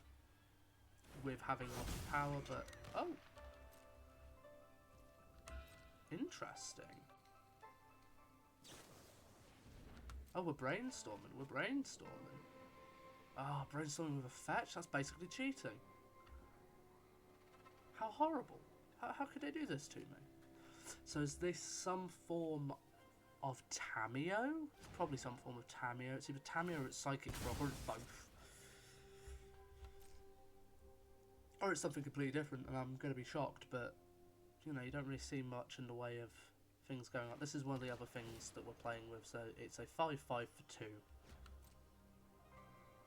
with having lots of power, but oh! Interesting. Oh, we're brainstorming. Ah, oh, brainstorming with a fetch? That's basically cheating. How horrible. How could they do this to me? So is this some form of Tameo? It's probably some form of Tameo. It's either Tameo or it's Psychic Frog, or it's both. Or it's something completely different, and I'm going to be shocked, but, you know, you don't really see much in the way of things going on. This is one of the other things that we're playing with, so it's a 5/5 for 2.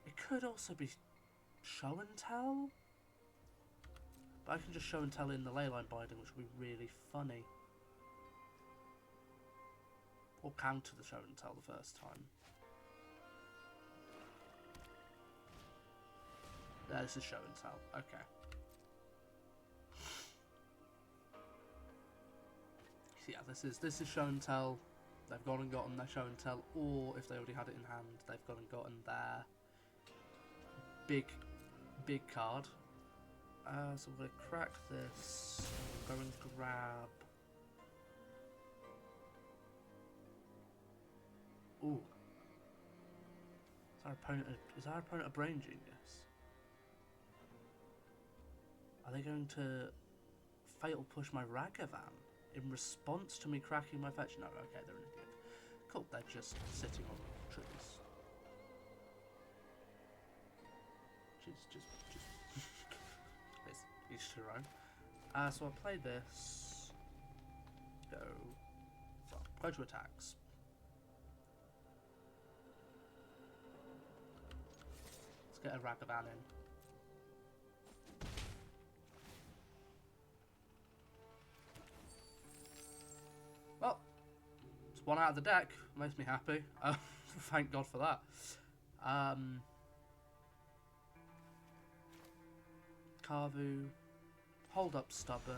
It could also be Show and Tell, but I can just Show and Tell in the Leyline Binding, which would be really funny. Or counter the Show and Tell the first time. Yeah, this is Show and Tell. Okay. So yeah, this is Show and Tell. They've gone and gotten their Show and Tell, or if they already had it in hand, they've gone and gotten their big card. So we're gonna crack this. Go and grab. Ooh. Is our opponent a brain genius? Are they going to fatal push my Ragavan in response to me cracking my fetch? No, okay, they're an idiot. Cool, they're just sitting on trees. Just it's each to their own. So I'll play this. Go to attacks. Let's get a Ragavan in. Well, it's one out of the deck. Makes me happy. Thank God for that. Carvu, hold up Stubborn.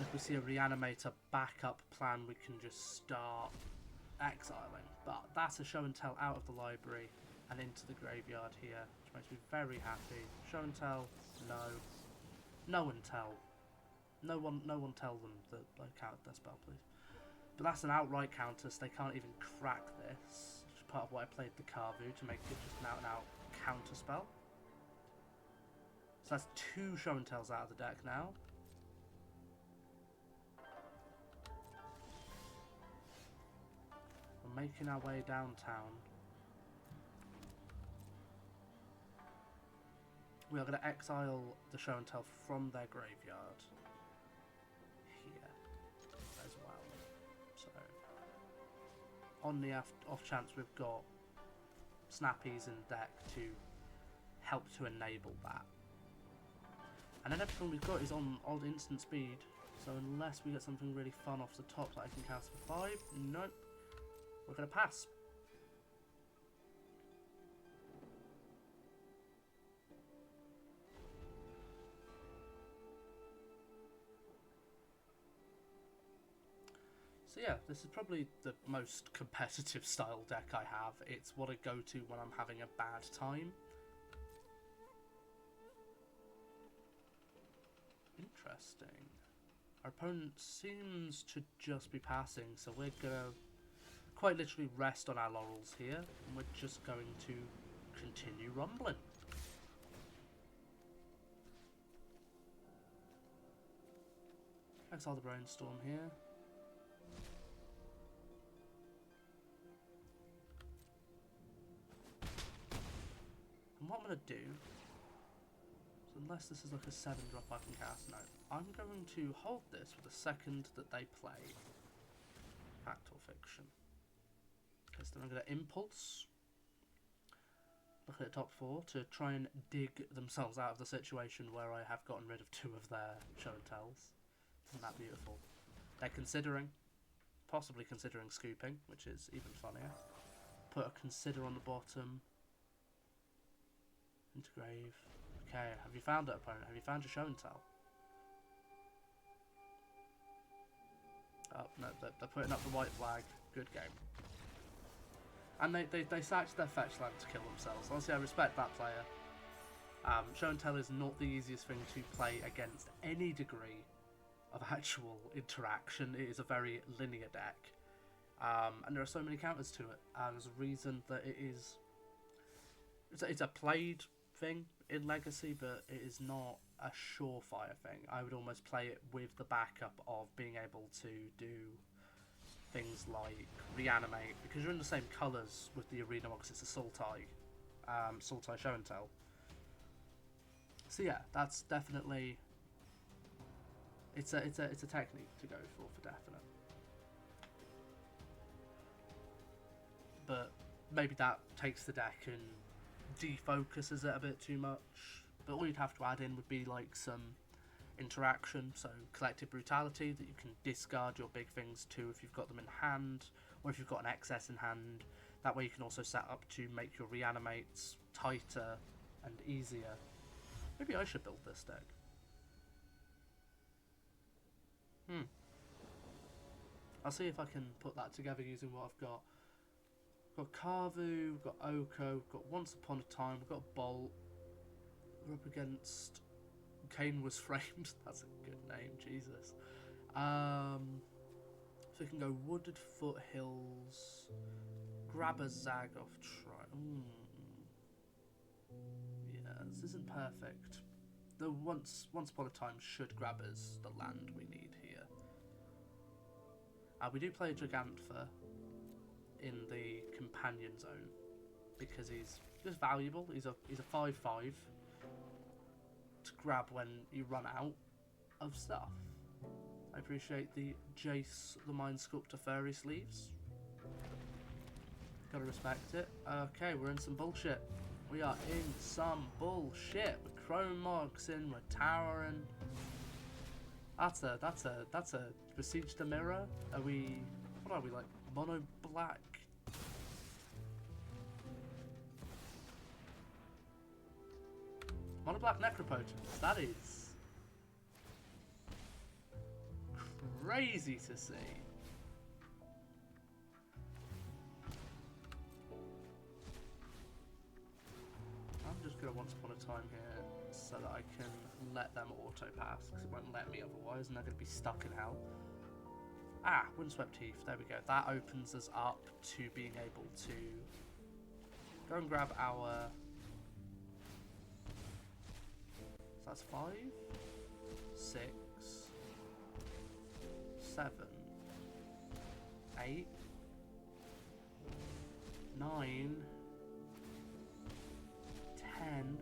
If we see a Reanimator backup plan, we can just start exiling. But that's a Show and Tell out of the library and into the graveyard here, which makes me very happy. Show and Tell, no. No one tell. No one tell them that I countered their spell, please. But that's an outright counter, so they can't even crack this. Which is part of why I played the Carvu, to make it just an out-and-out counter spell. So that's 2 Show and Tells out of the deck now. We're making our way downtown. We are going to exile the Show and Tell from their graveyard here as well. So, on the off chance we've got Snappies in deck to help to enable that. And then everything we've got is on odd instant speed. So unless we get something really fun off the top that I can cast for 5, nope. We're going to pass. So yeah, this is probably the most competitive style deck I have. It's what I go to when I'm having a bad time. Interesting. Our opponent seems to just be passing, so we're gonna quite literally rest on our laurels here, and we're just going to continue rumbling. Exile the Brainstorm here. And what I'm going to do, so unless this is like a 7-drop I can cast, no, I'm going to hold this for the second that they play Fact or Fiction. Okay, so then I'm going to Impulse, look at the top 4 to try and dig themselves out of the situation where I have gotten rid of 2 of their Show and Tells. Isn't that beautiful? They're considering, possibly considering scooping, which is even funnier. Put a Consider on the bottom. Into grave. Okay, have you found it, opponent? Have you found your Show and Tell? Oh, no, they're putting up the white flag. Good game. And they sacked their fetch land to kill themselves. Honestly, I respect that player. Show and Tell is not the easiest thing to play against any degree of actual interaction. It is a very linear deck. And there are so many counters to it. And there's a reason that it is... It's a played thing in Legacy, but it is not a surefire thing. I would almost play it with the backup of being able to do things like Reanimate, because you're in the same colours with the Arena one, because it's a Sultai Show and Tell. So yeah, that's definitely... It's a technique to go for definite. But maybe that takes the deck and defocuses it a bit too much. But all you'd have to add in would be like some interaction, so Collective Brutality, that you can discard your big things to if you've got them in hand, or if you've got an excess in hand. That way you can also set up to make your Reanimates tighter and easier. Maybe I should build this deck. I'll see if I can put that together using what I've got. We've got Carvu, we've got Oko, we've got Once Upon a Time, we've got Bolt. We're up against Kane Was Framed. That's a good name, Jesus. So we can go Wooded Foothills, grab a Zagoth Try. Yeah, this isn't perfect. the once upon a time should grab us the land we need here. We do play a Gigantha in the companion zone because he's just valuable. He's a 5/5 to grab when you run out of stuff. I appreciate the Jace the Mind Sculptor Fairy sleeves. Gotta respect it. Okay, we're in some bullshit. We are in some bullshit. We're Chrome Mogs in, we're towering. That's a Besiege the Mirror. Are we, what are we, like mono black? Mono black Necropotence. That is crazy to see. I'm just gonna once upon a time here so that I can let them auto pass because it won't let me otherwise, and they're gonna be stuck in hell. Ah, Windswept Heath. There we go. That opens us up to being able to go and grab our. So that's 5, 6, 7, 8, 9, 10.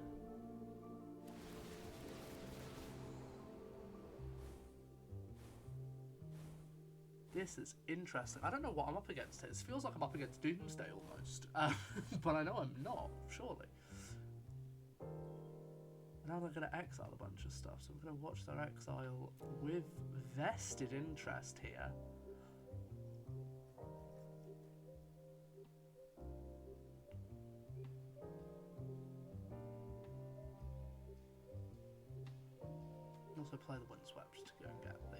This is interesting. I don't know what I'm up against here. It feels like I'm up against Doomsday almost. But I know I'm not, surely. Now they're going to exile a bunch of stuff, so we're going to watch their exile with vested interest here. Also play the Windswept to go and get the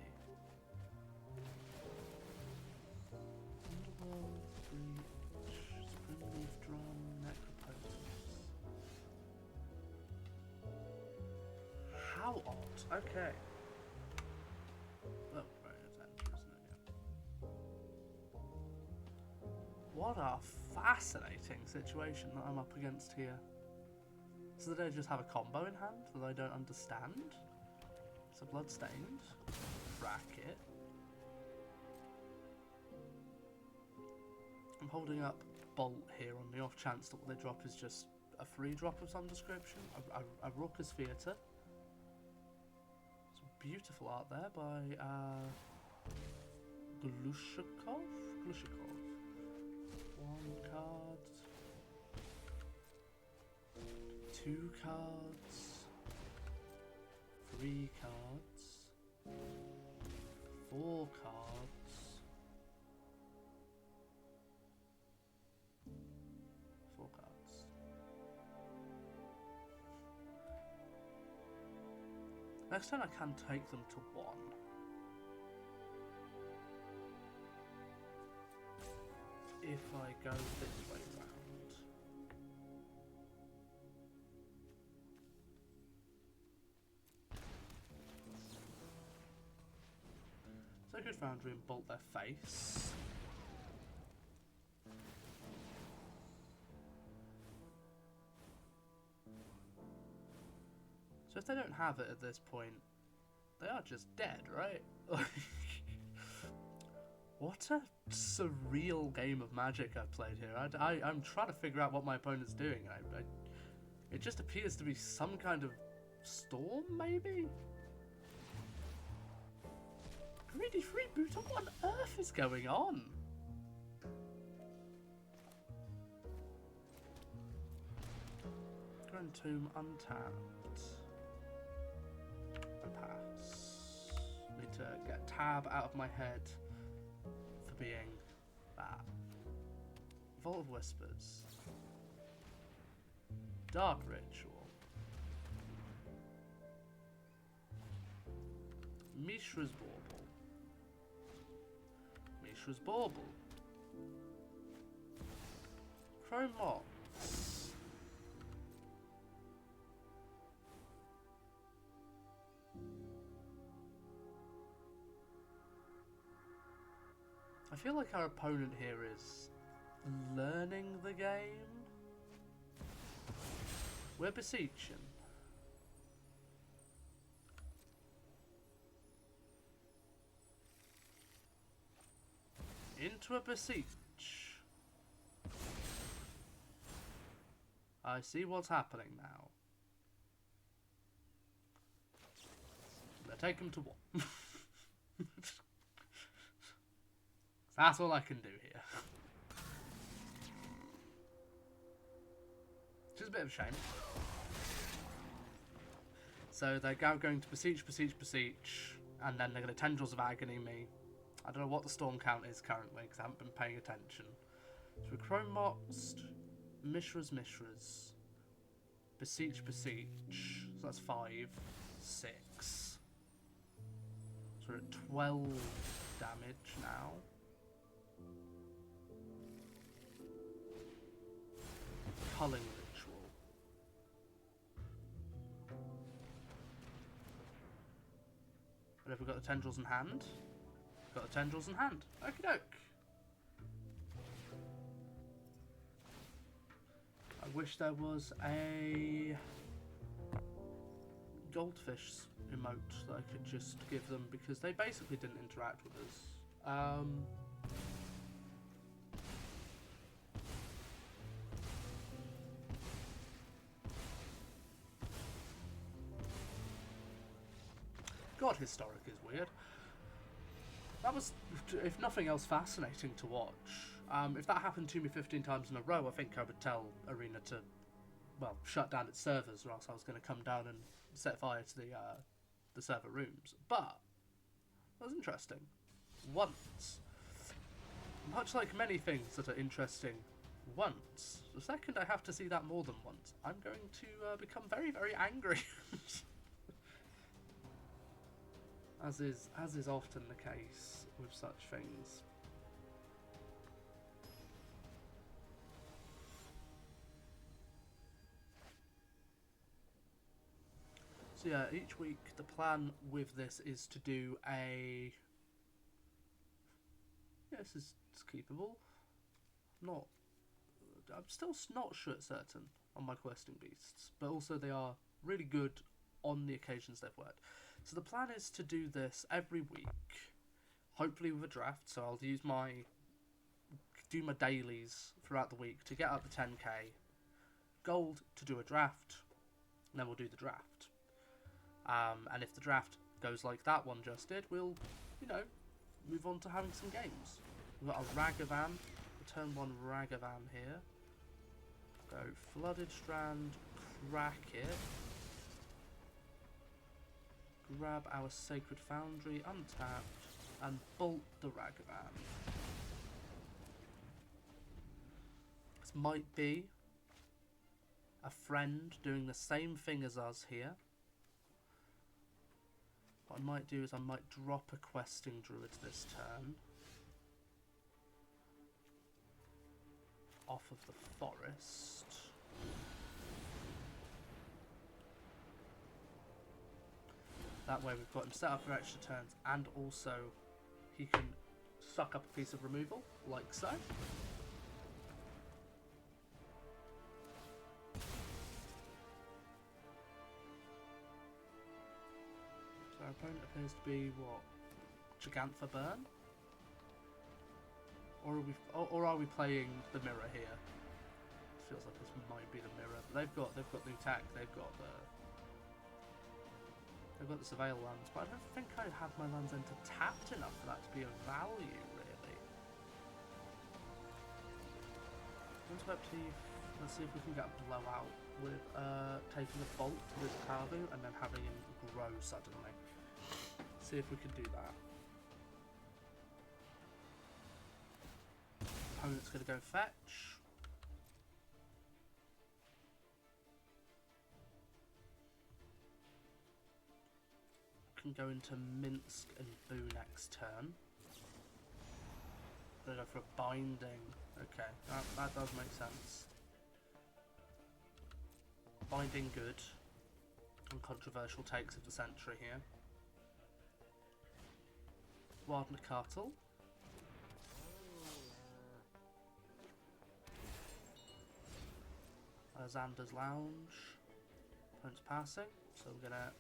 Underworld Breach, Springleaf Drum, Necropotence. How odd. Okay. Oh, right, it's enter, isn't it? Yeah. What a fascinating situation that I'm up against here. So they just have a combo in hand that I don't understand. So Bloodstained, Bracket. I'm holding up Bolt here on the off chance that what they drop is just a free drop of some description. A Raucous Theatre. Some beautiful art there by Glushikov? Glushikov. 1 card. 2 cards. 3 cards, 4 cards, 4 cards. Next time I can take them to 1. If I go this way round. Sacred Foundry and bolt their face. So if they don't have it at this point, they are just dead, right? What a surreal game of Magic I've played here. I'm trying to figure out what my opponent's doing. It just appears to be some kind of storm, maybe? Greedy freebooter, what on earth is going on? Grand Tomb untapped. And pass. Need to get Tab out of my head for being that. Vault of Whispers. Dark Ritual. Mishra's Bauble. Mishra's Bauble. Chrome Mox. I feel like our opponent here is learning the game. We're beseeching. to a beseech. I see what's happening now. I'm gonna take him to one. That's all I can do here. Which is a bit of a shame. So they're now going to beseech, and then they're going to Tendrils of Agony me. I don't know what the storm count is currently, because I haven't been paying attention. So we're Chrome Moxed, Mishra's, Beseech. So that's 5, 6. So we're at 12 damage now. Culling Ritual. And have we got the Tendrils in hand? Got the Tendrils in hand. Okie doke. I wish there was a goldfish emote that I could just give them, because they basically didn't interact with us. God, Historic is weird. That was, if nothing else, fascinating to watch. If that happened to me 15 times in a row, I think I would tell Arena to, well, shut down its servers, or else I was going to come down and set fire to the server rooms. But that was interesting. Once. Much like many things that are interesting once, the second I have to see that more than once, I'm going to become very, very angry. As is often the case with such things. So yeah, each week the plan with this is to do a... Yeah, this is keepable. I'm still not certain on my questing beasts, but also they are really good on the occasions they've worked. So the plan is to do this every week, hopefully with a draft. So I'll do my dailies throughout the week to get up to 10k, gold to do a draft, and then we'll do the draft. And if the draft goes like that one just did, we'll, move on to having some games. We've got a Ragavan, a turn 1 Ragavan here. Go Flooded Strand, crack it. Grab our Sacred Foundry, untapped, and bolt the Ragavan. This might be a friend doing the same thing as us here. What I might do is I might drop a Questing Druid this turn off of the forest. That way we've got him set up for extra turns, and also he can suck up a piece of removal, like so. So our opponent appears to be, what, Gigantha Burn? Or are we playing the mirror here? It feels like this might be the mirror. But they've got new tech, they've got the Surveil lands, but I don't think I have my lands enter tapped enough for that to be of value, really. Let's see if we can get a blowout with taking a bolt to this Carvu and then having him grow suddenly. See if we can do that. Opponent's going to go fetch. Can go into Minsk and Boo next turn. Gonna go for a binding. Okay, that does make sense. Binding good. Uncontroversial takes of the century here. Wardner Cartel. Xander's Lounge. Opponent's passing, so we're gonna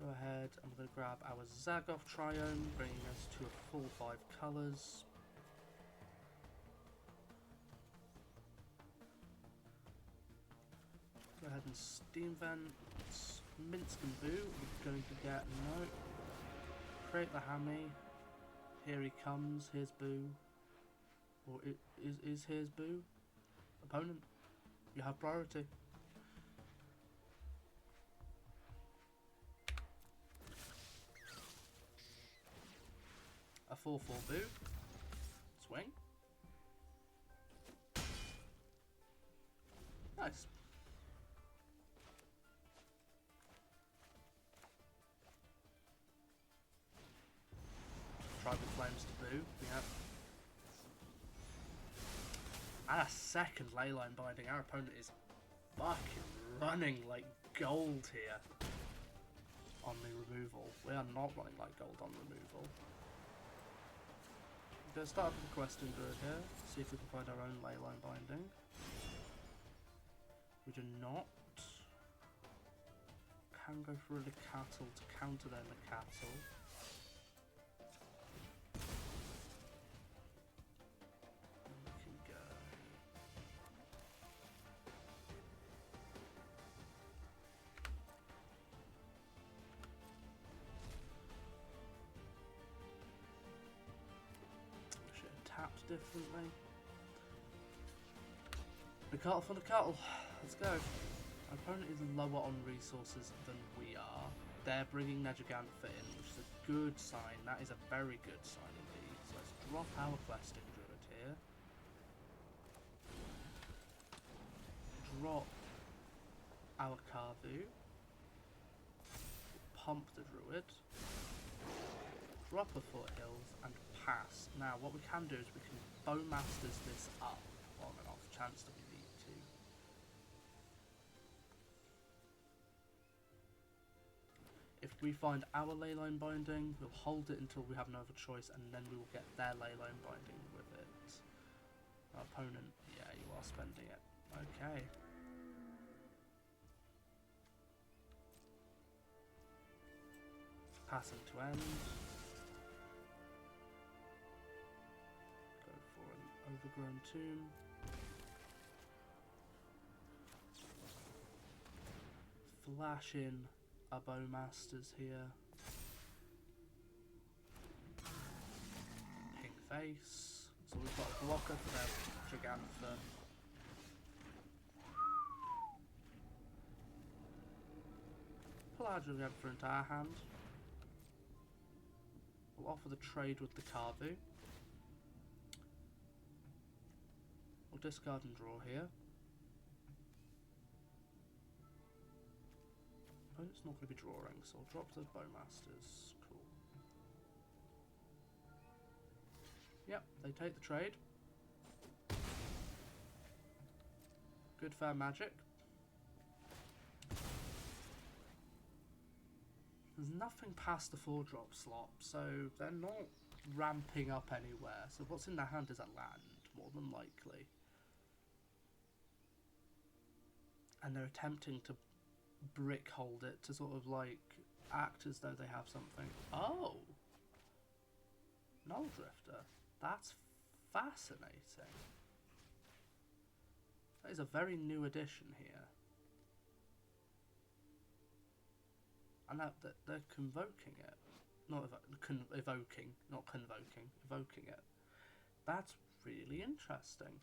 go Go ahead, I'm going to grab our Zagoth Triome, bringing us to a full 5 colours. Go ahead and Steam Vent. Minsk and Boo, we're going to get, no. Create the Hammy. Here he comes, here's Boo. Or is here's Boo? Opponent, you have priority. A 4/4 Boo. Swing. Nice. Tribal Flames to Boo. Yep. And a second Leyline Binding. Our opponent is fucking running like gold here on the removal. We are not running like gold on removal. We're going to start with the Questing Druid here. See if we can find our own Leyline Binding. We do not. Can go for a Licatl to counter their Licatl. Tapped differently. Licatl for Licatl. Let's go. Our opponent is lower on resources than we are. They're bringing Negigantha in, which is a good sign. That is a very good sign indeed. So let's drop our Questing Druid here. Drop our Carvu. Pump the Druid. Drop a Foothills and pass. Now what we can do is we can Bowmasters this up on an off chance that we need to. If we find our Leyline Binding, we'll hold it until we have no other choice, and then we will get their Leyline Binding with it. Our opponent, yeah, you are spending it. Okay. Passing to end. Go for an Overgrown Tomb. Flash in our Bowmasters here. Pink face. So we've got a blocker for their Gigantha. Pull our Gigantha into our hand. We'll offer the trade with the Carvu. We'll discard and draw here. Opponent's not going to be drawing, so I'll drop the Bowmasters. Cool. Yep, they take the trade. Good fair magic. There's nothing past the 4-drop slot, so they're not ramping up anywhere. So what's in their hand is a land, more than likely. And they're attempting to brick hold it to sort of like act as though they have something. Oh! Null Drifter. That's fascinating. That is a very new addition here. And they're convoking it. Not evoking, not convoking. Evoking it. That's really interesting.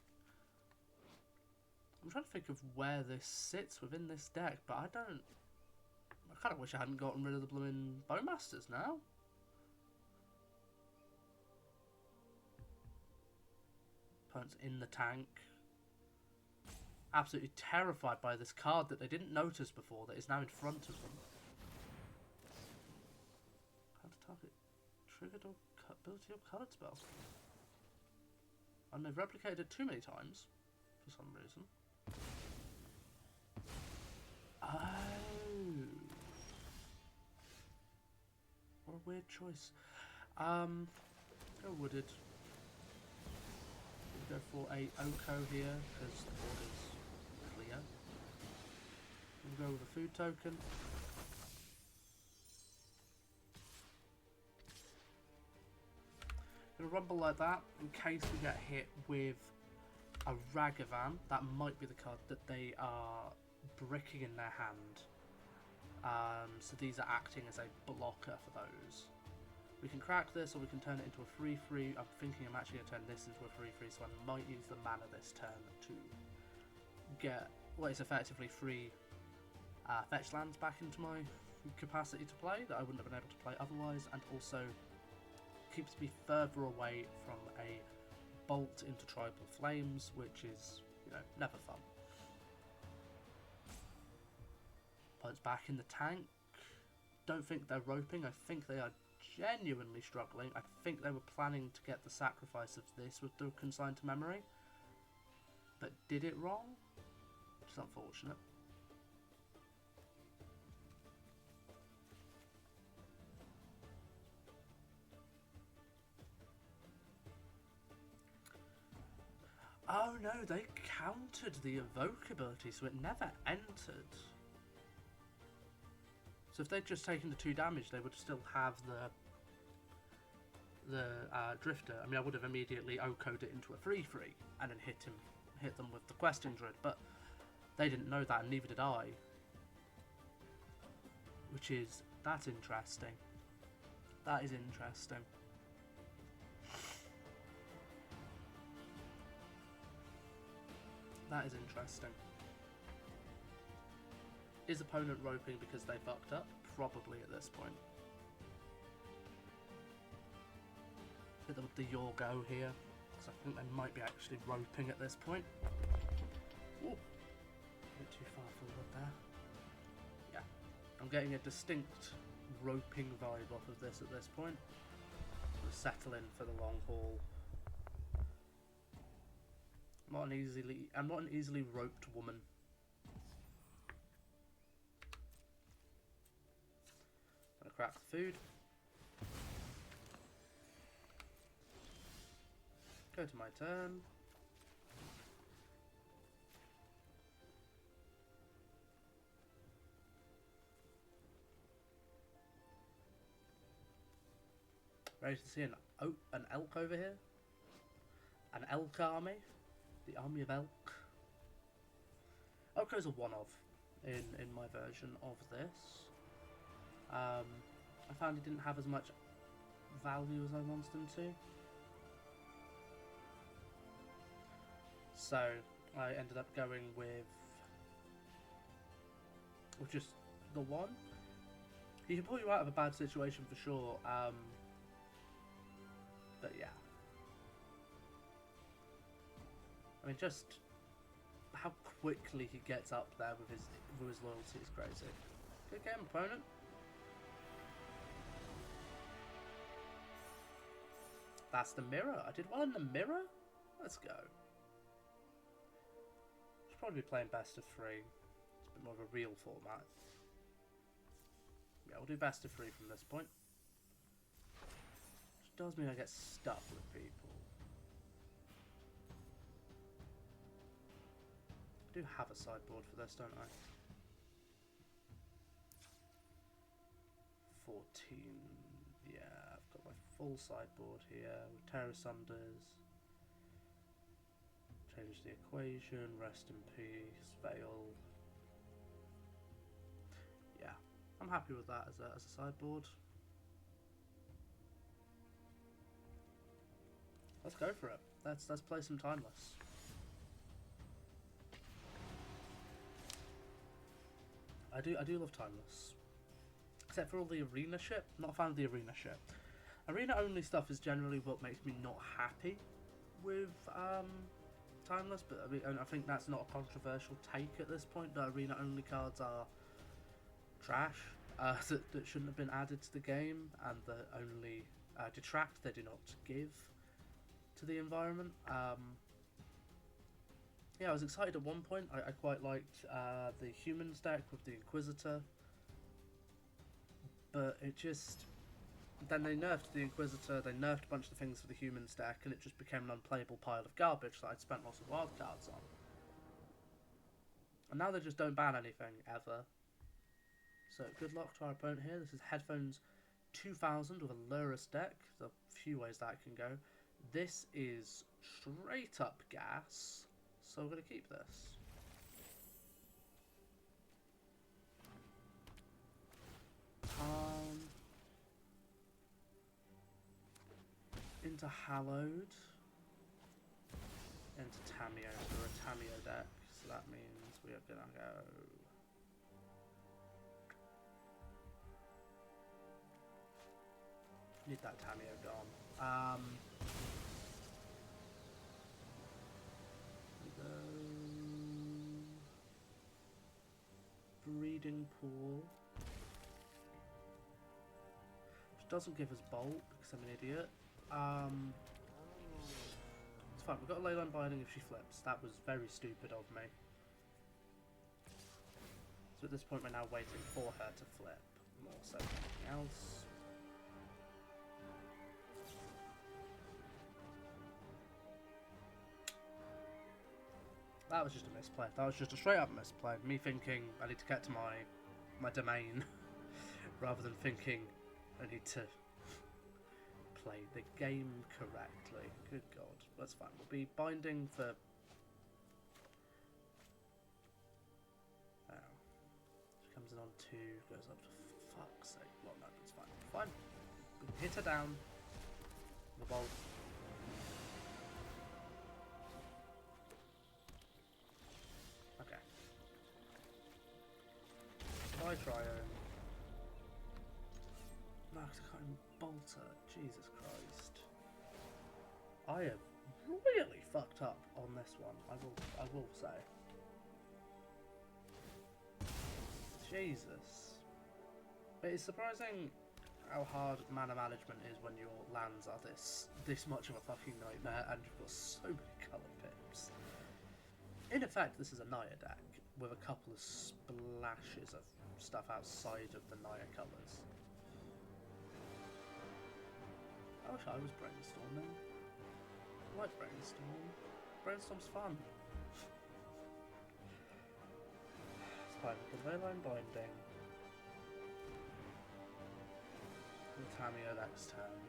I'm trying to think of where this sits within this deck, but I kind of wish I hadn't gotten rid of the blooming Bowmasters now. Opponent's in the tank. Absolutely terrified by this card that they didn't notice before that is now in front of them. Target triggered or ability or coloured spell. And they've replicated it too many times for some reason. Oh, what a weird choice. Go wooded. We'll go for a Oko here because the board is clear. We'll go with a food token. Gonna rumble like that in case we get hit with a Ragavan. That might be the card that they are bricking in their hand. So these are acting as a blocker for those. We can crack this, or we can turn it into a 3/3. I'm thinking I'm actually going to turn this into a 3/3, so I might use the mana this turn to get what is effectively 3 fetch lands back into my capacity to play that I wouldn't have been able to play otherwise, and also keeps me further away from a bolt into Tribal Flames, which is, you know, never fun. Opponent's back in the tank. Don't think they're roping. I think they are genuinely struggling. I think they were planning to get the sacrifice of this with the Consigned to Memory, but did it wrong, which is unfortunate. Oh no, they countered the evoke ability, so it never entered. So if they'd just taken the 2 damage, they would still have the Drifter. I mean, I would have immediately OHKO'd it into a 3/3 and then hit them with the Questing Druid, but they didn't know that, and neither did I. That's interesting. That is interesting. That is interesting. Is opponent roping because they fucked up? Probably at this point. Hit them with the Your Go here, because I think they might be actually roping at this point. Ooh, a bit too far forward there. Yeah, I'm getting a distinct roping vibe off of this at this point. We'll settle in for the long haul. I'm not an easily roped woman. Gonna crack the food. Go to my turn. Ready to see an elk over here? An elk army? The army of elk. OHKO's a one-of in my version of this. I found it didn't have as much value as I wanted them to. So I ended up going with just the one. He can pull you out of a bad situation for sure. But yeah. I mean, just how quickly he gets up there with his loyalty is crazy. Good game, opponent. That's the mirror. I did well in the mirror? Let's go. Should probably be playing best of 3. It's a bit more of a real format. Yeah, we'll do best of 3 from this point. Which does mean I get stuck with people. I do have a sideboard for this, don't I? 14. Yeah, I've got my full sideboard here with Terra Sunders. Change the equation, rest in peace, Veil. Yeah, I'm happy with that as a sideboard. Let's go for it. Let's play some Timeless. I do love Timeless. Except for all the arena shit. Not a fan of the arena shit. Arena only stuff is generally what makes me not happy with Timeless, but I think that's not a controversial take at this point. The arena only cards are trash, that shouldn't have been added to the game, and that only detract, they do not give to the environment. Yeah, I was excited at one point. I quite liked the Humans deck with the Inquisitor, but it just... Then they nerfed the Inquisitor, they nerfed a bunch of things for the Humans deck, and it just became an unplayable pile of garbage that I'd spent lots of wild cards on. And now they just don't ban anything, ever. So good luck to our opponent here. This is Headphones 2000 with a Lurus deck. There's a few ways that can go. This is straight up gas, so we're going to keep this. Into Hallowed. Into Tamiyo. So we're a Tamiyo deck, so that means we are going to go... Need that Tamiyo gone. Breeding Pool. Which doesn't give us Bolt because I'm an idiot. It's fine, we've got a Leyline Binding if she flips. That was very stupid of me. So at this point we're now waiting for her to flip, more so than anything else. That was just a misplay. That was just a straight up misplay. Me thinking I need to get to my domain rather than thinking I need to play the game correctly. Good God. That's fine. We'll be binding for... Oh. She comes in on 2, goes up to... Fuck's sake. Well, no, it's fine. Fine. We can hit her down. The bolt. Okay. Bye, Triome. No, because I can't even bolt her. Jesus Christ. I have really fucked up on this one, I will say. Jesus. But it's surprising how hard mana management is when your lands are this much of a fucking nightmare and you've got so many colour pips. In effect, this is a Naya deck with a couple of splashes of stuff outside of the Naya colours. I wish I was brainstorming. I like brainstorm. Brainstorm's fun. It's fine, with the Leyline Binding. With Tamiyo next turn.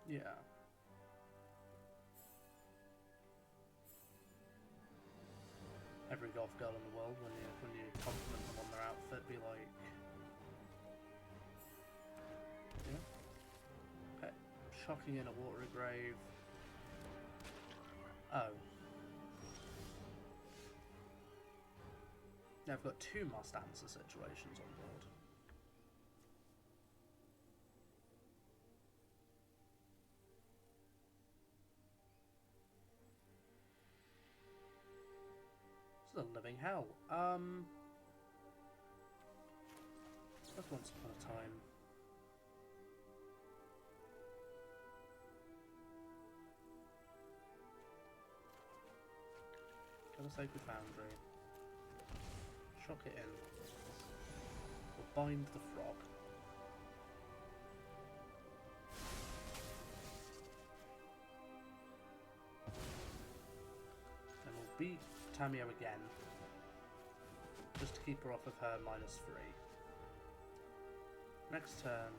Yeah. Every golf girl in the world, when you compliment them on their outfit, be like, yeah. Okay. Shocking in a watery grave. Oh. Now I've got 2 must answer situations on board. This is a living hell. That's once upon a time. Got a Sacred Foundry. Shock it in. We'll bind the frog. And we'll beat Tamiyo again, just to keep her off of her -3. Next turn,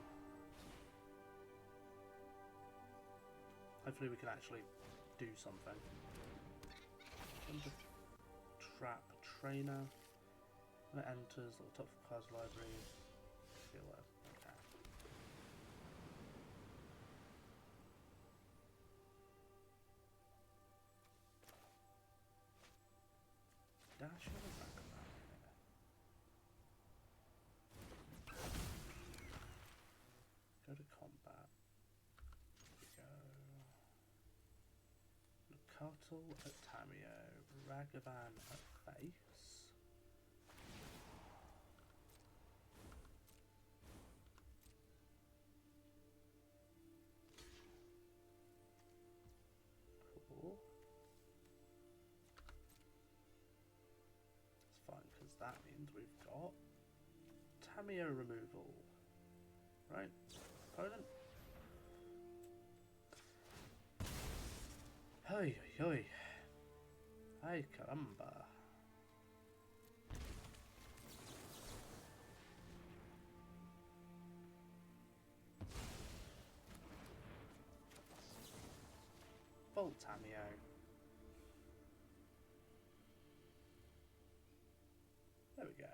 hopefully we can actually do something. Trap Trainer. When it enters the top of class library, feel like, okay. Dash in the back of that here. Go to combat. Here we go. Lucatal at Tamiyo. Ragavan at face. Cool. It's fine, because that means we've got Tamiyo removal. right? Opponent? Hoi, hoi, hoi. Ay, caramba. Bolt Tamio. There we go.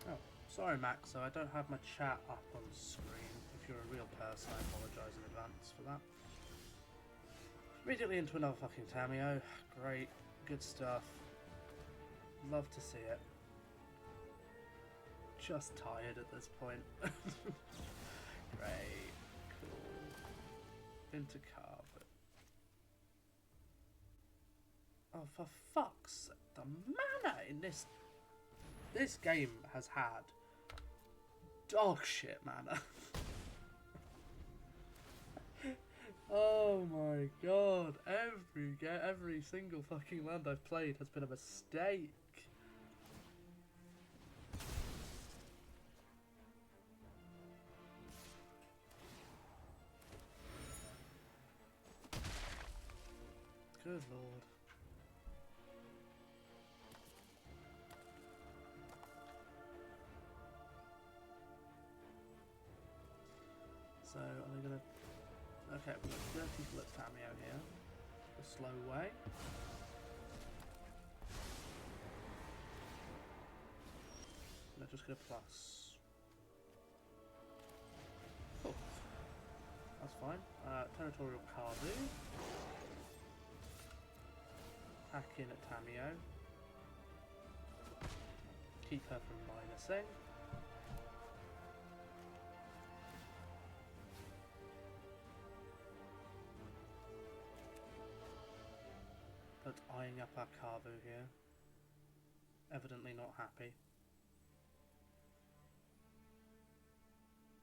Oh, sorry Max, so I don't have my chat up on screen. If you're a real person, I apologise in advance for that. Immediately into another fucking Tamio. Great, good stuff. Love to see it. Just tired at this point. Great, cool. Into carpet. Oh, for fuck's sake, the mana in this game has had dog shit mana. Oh my god, every single fucking land I've played has been a mistake. Good lord. So, are they gonna... Okay, we've got Dirty Flip Tamio here. The slow way. They're just gonna plus. Cool. That's fine. Territorial Cardu. Hack in at Tamio. Keep her from minusing. But eyeing up our Carvu here. Evidently not happy.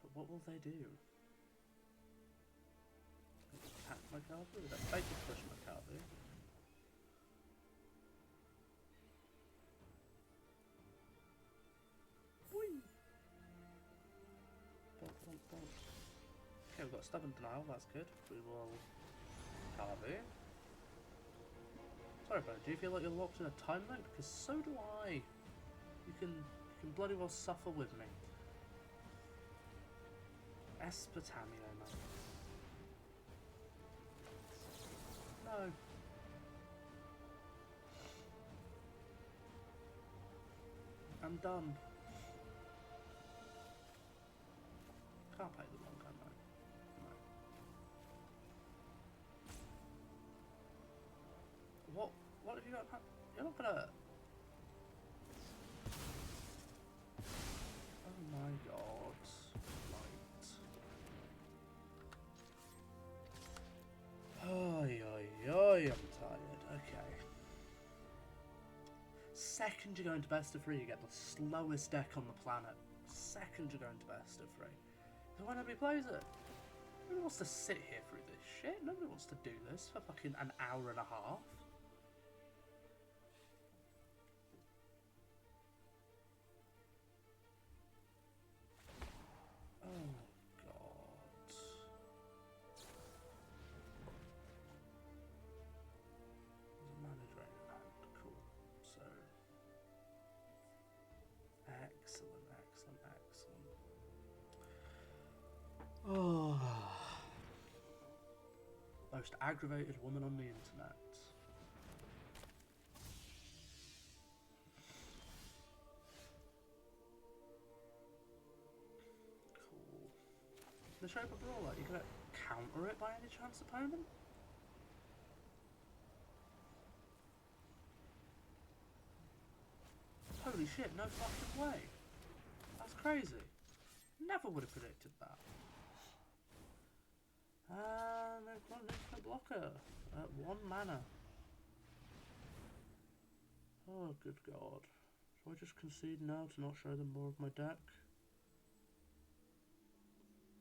But what will they do? Attack my Carvu? They're fake to push my Carvu. Boing! Bolt, bolt, bolt. Okay, we've got Stubborn Denial, that's good. We will Carvu. Sorry, bro, do you feel like you're locked in a time loop? Because so do I. You can bloody well suffer with me. Espatamio, man. No. I'm done. Can't play the long gun though. No. What have you got? You're not gonna... Oh my god. Right. Oi, oi, oi, I'm tired. Okay. Second you go into best of 3, you get the slowest deck on the planet. Second you go into best of 3. So why nobody plays it? Nobody wants to sit here through this shit. Nobody wants to do this for fucking an hour and a half. Oh god. There's a mana drain in hand. Cool. So excellent, excellent, excellent. Oh, most aggravated woman on the internet. Cool. The Shape of Brawler, you gonna counter it by any chance, opponent? Holy shit, no fucking way. That's crazy. Never would have predicted that. And they've got an instant blocker at 1 mana. Oh, good god. So I just concede now to not show them more of my deck?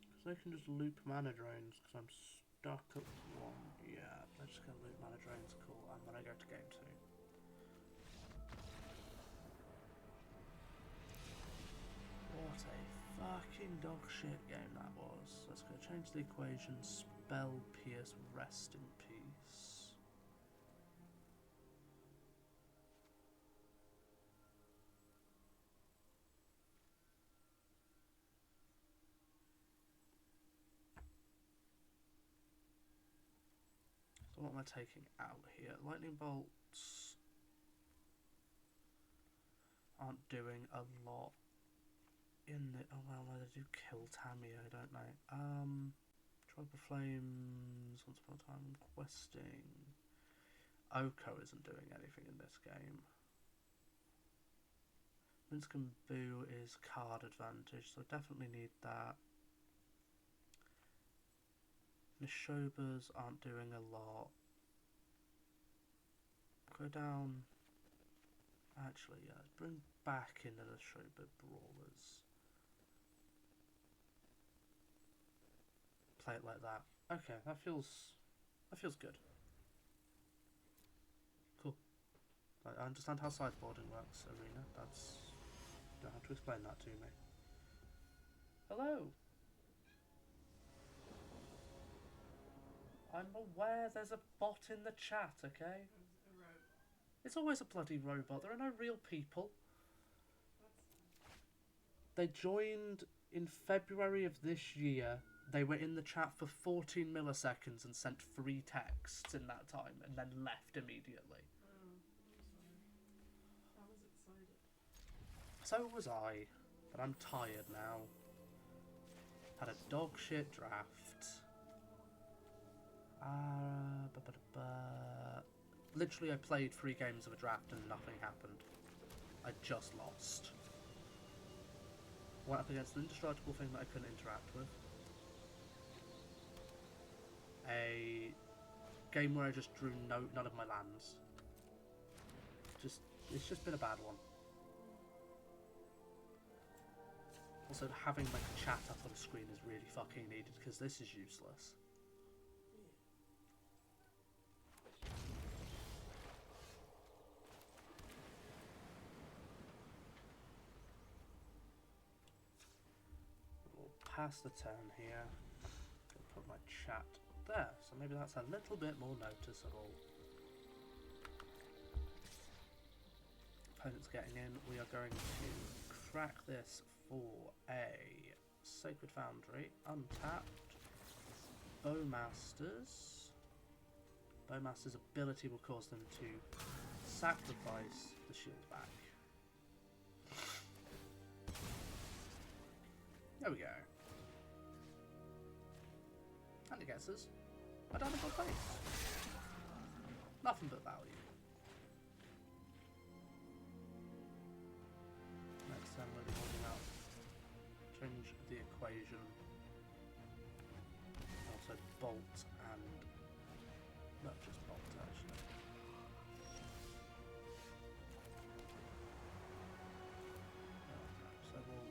Because they can just loop mana drains because I'm stuck at 1. Yeah, they're just going to loop mana drains, cool. And then I go to game 2. What a fucking dog shit game that was. Let's go change the equation. Spell Pierce, rest in peace. So what am I taking out here? Lightning bolts aren't doing a lot in the... Oh well, no, they do kill Tamio, don't they? Tribal Flames, Once Upon a Time, Questing. Oko isn't doing anything in this game. Minskin Boo is card advantage, so I definitely need that. Nishobas aren't doing a lot. Go down. Actually, yeah, bring back in the Nishoba Brawlers. Play it like that. Okay, that feels good. Cool. I understand how sideboarding works, Arena. You don't have to explain that to me. Hello. I'm aware there's a bot in the chat, okay? A robot. It's always a bloody robot. There are no real people. They joined in February of this year. They were in the chat for 14 milliseconds and sent 3 texts in that time and then left immediately. Oh, I'm sorry. I was excited. So was I, but I'm tired now. Had a dog shit draft. Literally, I played 3 games of a draft and nothing happened. I just lost. Went up against an indestructible thing that I couldn't interact with. A game where I just drew none of my lands. It's just been a bad one. Also, having like a chat up on the screen is really fucking needed because this is useless. We'll pass the turn here. I'll put my chat there, so maybe that's a little bit more noticeable. Opponent's getting in. We are going to crack this for a Sacred Foundry, untapped, Bowmasters. Bowmaster's ability will cause them to sacrifice the shield back. There we go. And it gets us a dynamical face. Nothing but value. Next time we'll be holding out. Change the equation. Also bolt and... not just bolt actually. So we'll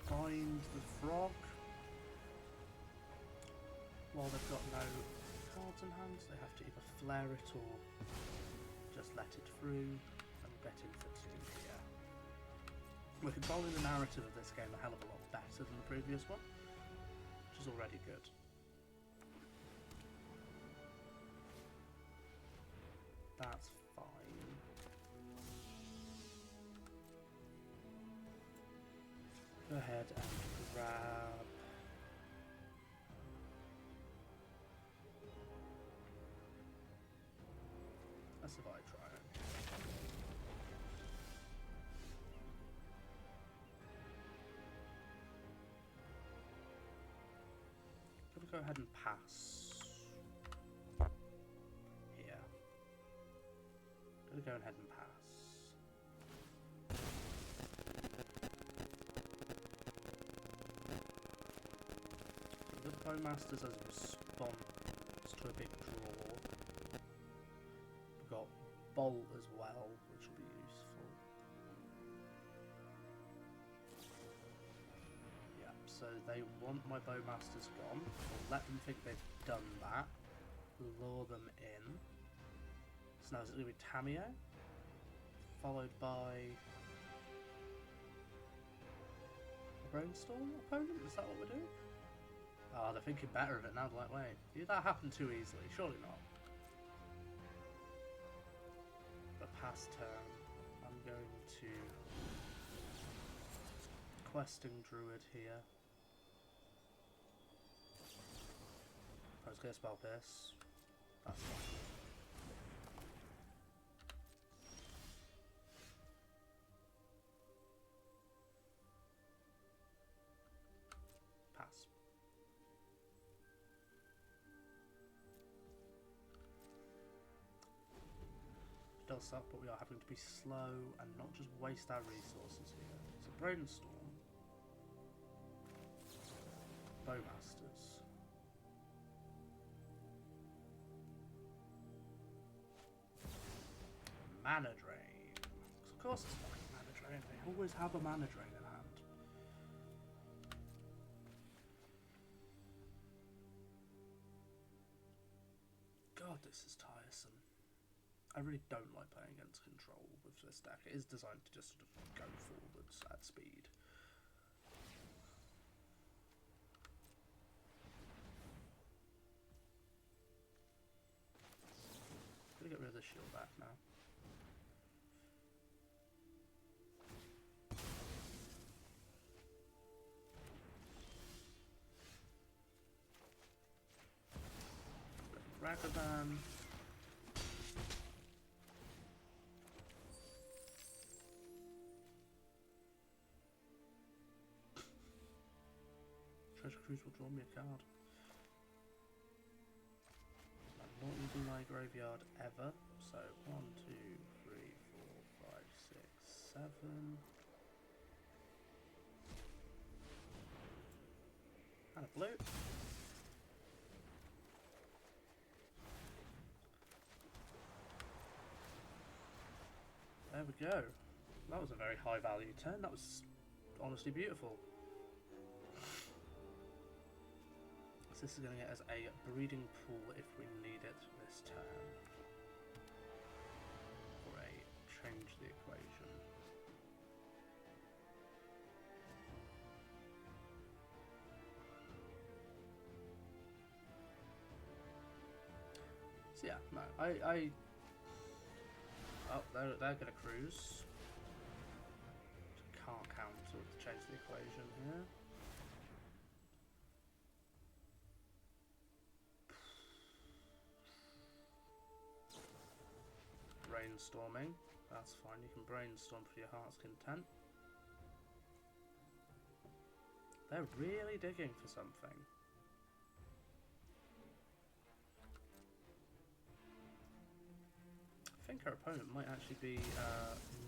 bind the frog. While they've got no cards in hand, they have to either flare it or just let it through and get in for 2 here. We're controlling the narrative of this game a hell of a lot better than the previous one, which is already good. That's fine. Go ahead and grab... a Survive Triumph. Gonna go ahead and pass here. Gonna go ahead and pass. So with Bowmasters as a response to a big draw. We've got Bolt as well, which will be useful. So they want my bowmasters gone. I'll let them think they've done that. Lure them in. So now is it going to be Tamio? Followed by a Brainstorm opponent? Is that what we're doing? Oh, they're thinking better of it now. Like, wait, did that happen too easily? Surely not. But past turn, I'm going to questing druid here. I was going to spell Pierce. That's fine. Pass. It does suck, but we are having to be slow and not just waste our resources here. So Brainstorm. Bowmasters. Mana Drain. Of course it's fucking Mana Drain. They always have a Mana Drain in hand. God, this is tiresome. I really don't like playing against control with this deck. It is designed to just sort of go forwards at speed. I'm gonna get rid of the shield back now. Ragavan. Treasure Cruise will draw me a card. I'm not using my graveyard ever. So 1, 2, 3, 4, 5, 6, 7. And a blue. There we go. That was a very high value turn. That was honestly beautiful. So this is going to get us a breeding pool if we need it this turn. Or a change the equation. So yeah, no, oh, they're going to cruise. Can't counter to change the equation here. Brainstorming. That's fine, you can brainstorm for your heart's content. They're really digging for something. I think our opponent might actually be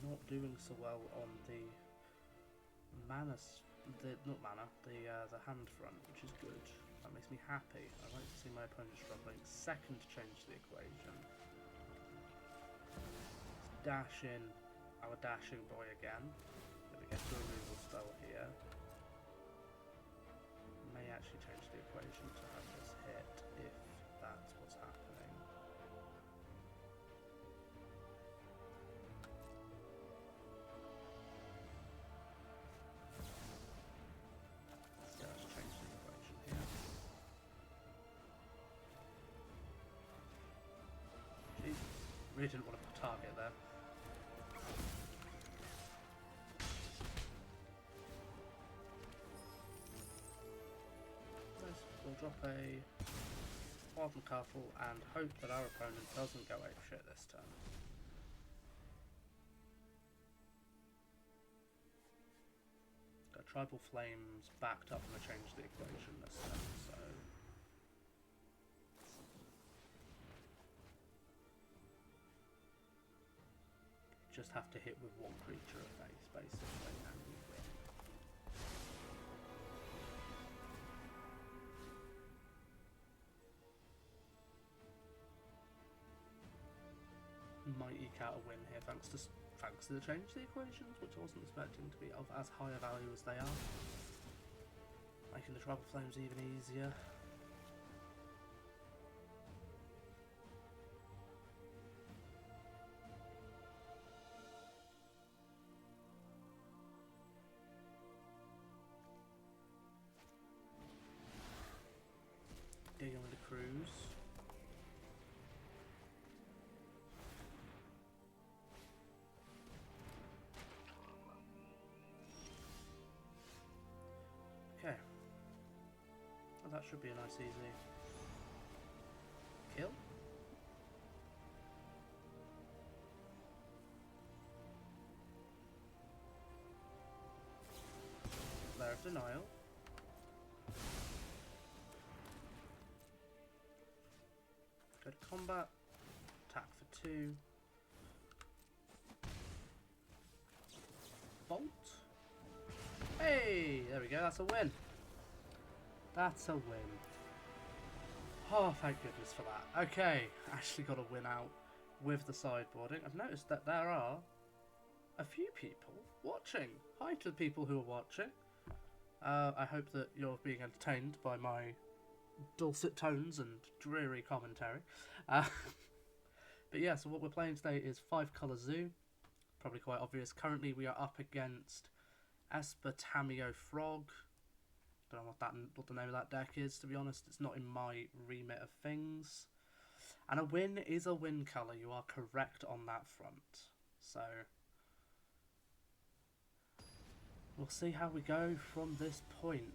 not doing so well on the mana, the hand front, which is good. That makes me happy. I like to see my opponent struggling. Second to change the equation. Let's dash in our dashing boy again. Gonna get the removal spell here. May actually change the equation to have this hit if that's what's happening. Yeah, let's change the equation here. Jeez, really didn't want to put target there. We'll drop a Wild and Castle and hope that our opponent doesn't go apeshit this turn. Got Tribal Flames backed up and change the equation this turn, so just have to hit with one creature at base, basically, and we win. Might eke out a win here thanks to the change to the equations, which I wasn't expecting to be of as high a value as they are. making the Trouble Flames even easier. Digging with the crews. Okay. Well, that should be a nice easy kill. Flare of Denial. Go to combat. Attack for 2. Bolt. Hey! There we go, that's a win. That's a win. Oh, thank goodness for that. Okay, actually got a win out with the sideboarding. I've noticed that there are a few people watching. Hi to the people who are watching. I hope that you're being entertained by my dulcet tones and dreary commentary. But yeah, so what we're playing today is 5-Colour Zoo. Probably quite obvious. Currently we are up against Esper-Tamio Frog. Don't know what the name of that deck is, to be honest. It's not in my remit of things. And a win is a win colour. You are correct on that front. So we'll see how we go from this point.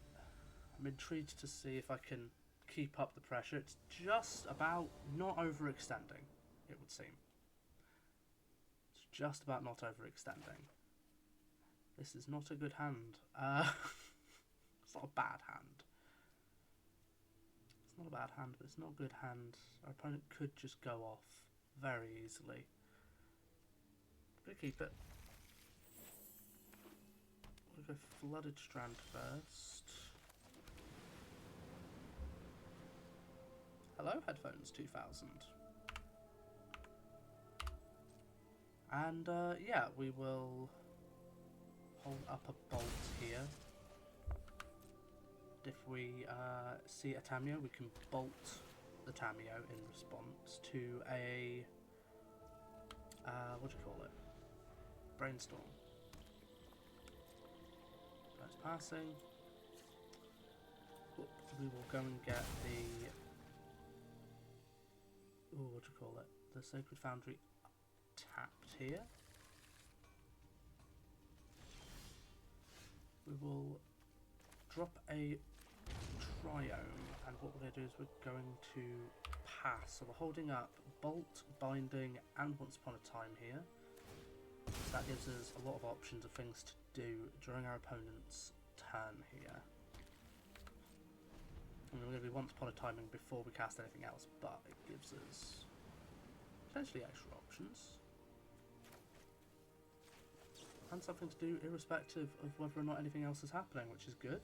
I'm intrigued to see if I can keep up the pressure. It's just about not overextending, it would seem. It's just about not overextending. This is not a good hand. It's not a bad hand. It's not a bad hand, but it's not a good hand. Our opponent could just go off very easily. I'm going to keep it. We'll go Flooded Strand first. Hello, Headphones 2000. And yeah, we will hold up a bolt here. If we see a Tamio, we can bolt the Tamio in response to a what do you call it? Brainstorm. That's passing. Oop, we will go and get the what do you call it? The Sacred Foundry tapped here. We will drop a Triome, and what we're going to do is we're going to pass. So we're holding up Bolt, Binding, and Once Upon a Time here. So that gives us a lot of options of things to do during our opponent's turn here. And we're going to be Once Upon a Timing before we cast anything else, but it gives us potentially extra options. And something to do irrespective of whether or not anything else is happening, which is good.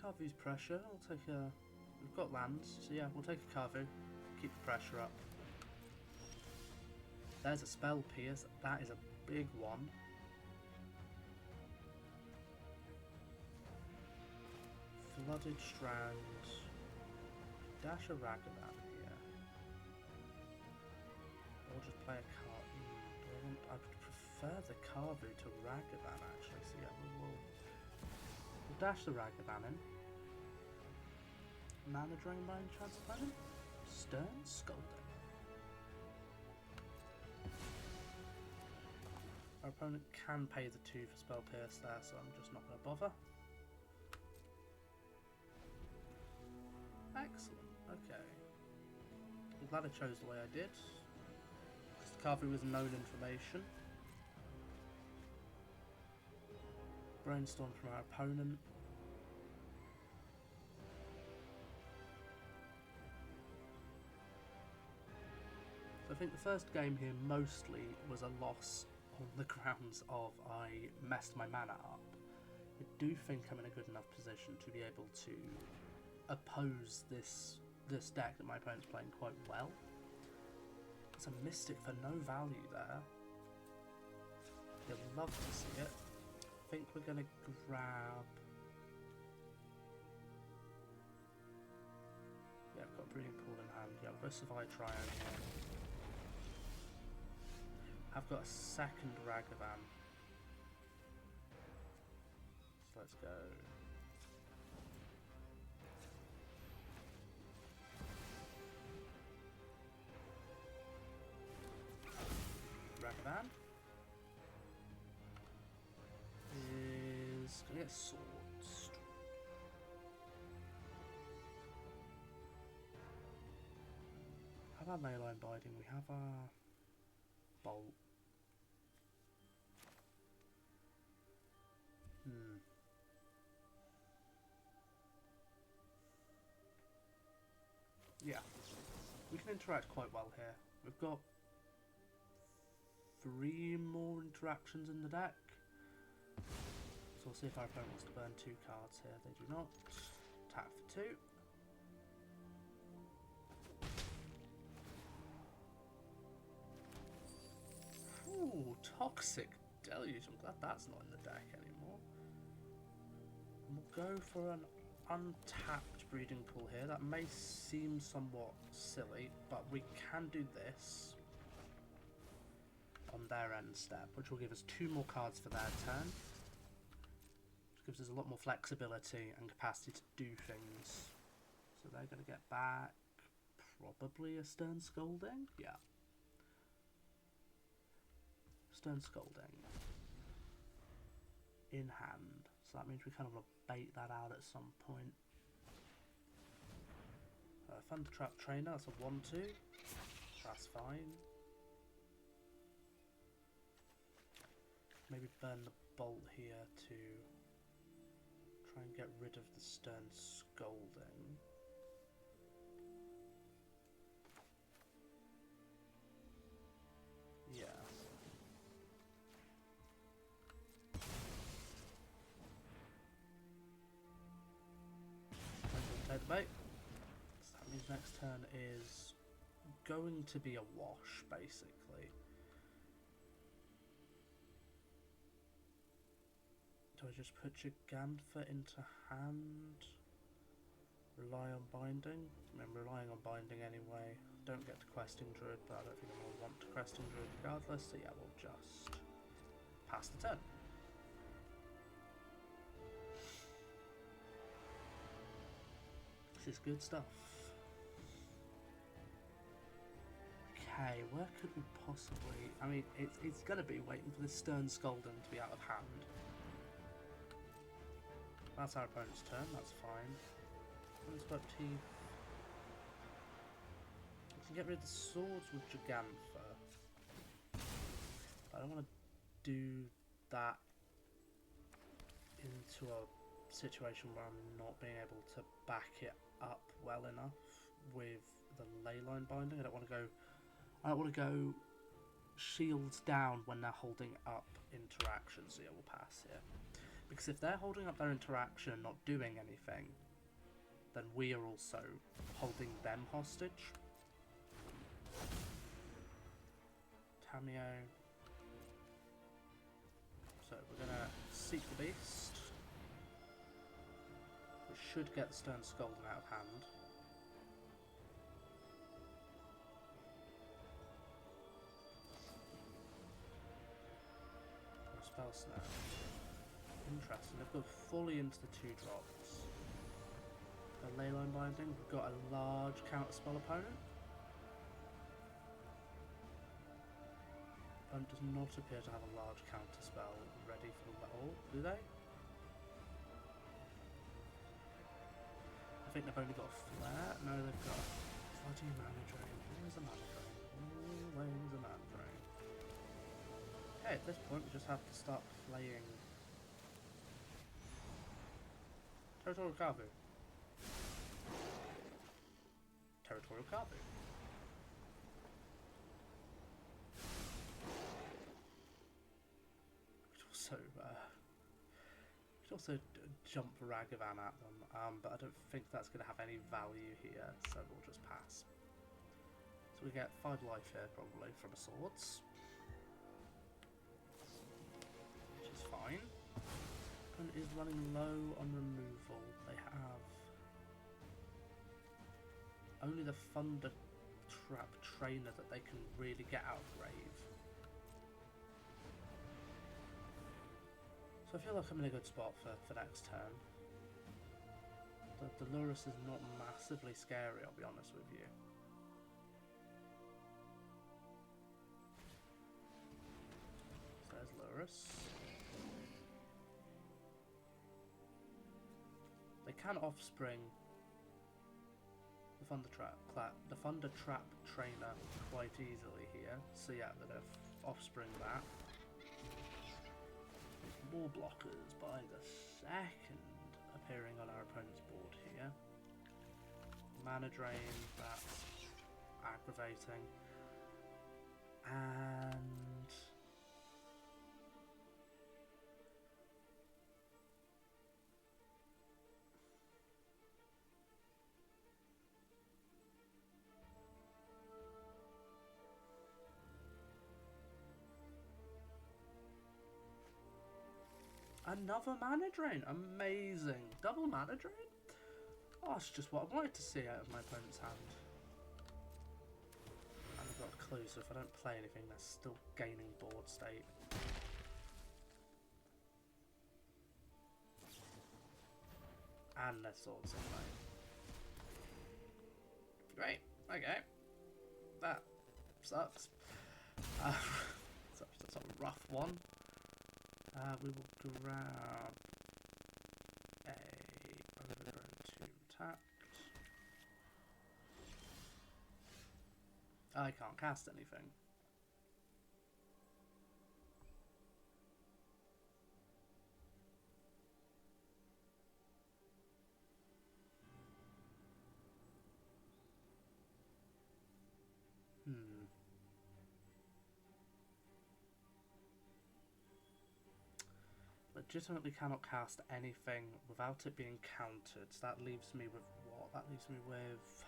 Carvu's pressure. I'll take a... We've got lands, so yeah, we'll take a Carvu. Keep the pressure up. There's a Spell Pierce. That is a big one. Flooded Strand. Dash a Ragavan here. Or just play a card. I would prefer the Carvu to Ragavan actually, so yeah, we'll dash the Ragavan in. Mana Drain by any chance of him? Stern Scolding. Our opponent can pay the 2 for Spell Pierce there, so I'm just not going to bother. Excellent, okay. I'm glad I chose the way I did. Because Carvu was known information. Brainstorm from our opponent. So I think the first game here mostly was a loss on the grounds of I messed my mana up. I do think I'm in a good enough position to be able to oppose this deck that my opponent's playing quite well. It's a Mystic for no value there. You'd love to see it. I think we're going to grab... Yeah, I've got a Breeding Pool in hand. Yeah, I'll go Survive Triome here. I've got a second Ragavan. So let's go. Ragavan is going to get Swords. How about Leyline Binding? We have our Bolt. Yeah, we can interact quite well here. We've got 3 more interactions in the deck. So we'll see if our opponent wants to burn 2 cards here. They do not. Tap for 2. Ooh, Toxic Deluge. I'm glad that's not in the deck anymore. And we'll go for an untapped Breeding Pool here. That may seem somewhat silly, but we can do this on their end step, which will give us 2 more cards for their turn. Which gives us a lot more flexibility and capacity to do things. So they're going to get back probably a Stern Scolding? Yeah. Stern Scolding in hand. So that means we kind of want to bait that out at some point. Thunder Trap Trainer, that's a 1-2. That's fine. Maybe burn the Bolt here to try and get rid of the Stern Scolding. Yeah. Take the bait. So that means next turn is going to be a wash, basically. Do I just put Gigantha into hand? Rely on binding? I mean, I'm relying on binding anyway. Don't get to Questing Druid, but I don't think I'm going to want to Questing Druid regardless, so yeah, we'll just pass the turn. This is good stuff. Okay, where could we possibly... I mean, it's going to be waiting for this Stern Scolding to be out of hand. That's our opponent's turn, that's fine. Opponent's got teeth. We can get rid of the swords with Gigantha. But I don't want to do that into a situation where I'm not being able to back it up well enough with the Leyline Binding. I don't want to go shields down when they're holding up interactions. So yeah, we'll pass here. Because if they're holding up their interaction and not doing anything, then we are also holding them hostage. Tameo. So we're going to Seek the Beast. We should get the Stern Scolding out of hand. Spell Snare. Interesting, they've gone fully into the 2 drops. The Leyline Binding, we've got a large counterspell opponent. Opponent does not appear to have a large counterspell ready for the battle, do they? I think they've only got a Flare. No, they've got Flooding Mana Drain. Where's the Mana Drain? Where's the Mana Drain? Okay, at this point we just have to start playing Territorial Kavu. Territorial Kavu. Could also jump Ragavan at them, but I don't think that's going to have any value here, so we'll just pass. So we get 5 life here probably from a swords. Which is fine. Opponent is running low on removal. They have only the Thunder Trap Trainer that they can really get out of grave. So I feel like I'm in a good spot for next turn. The Lurus is not massively scary, I'll be honest with you. So there's Lurus. They can offspring the Thunder Trap Trainer quite easily here. So yeah, they're offspring that. More blockers by the second appearing on our opponent's board here. Mana drain, that's aggravating. And another mana drain, amazing. Double mana drain? Oh, that's just what I wanted to see out of my opponent's hand. And I've got a clue, so if I don't play anything, they're still gaining board state. And their swords in play. Great, okay. That sucks. That's a rough one. We will grab a Overgrown tapped. I can't cast anything. Legitimately cannot cast anything without it being countered. So that leaves me with what? That leaves me with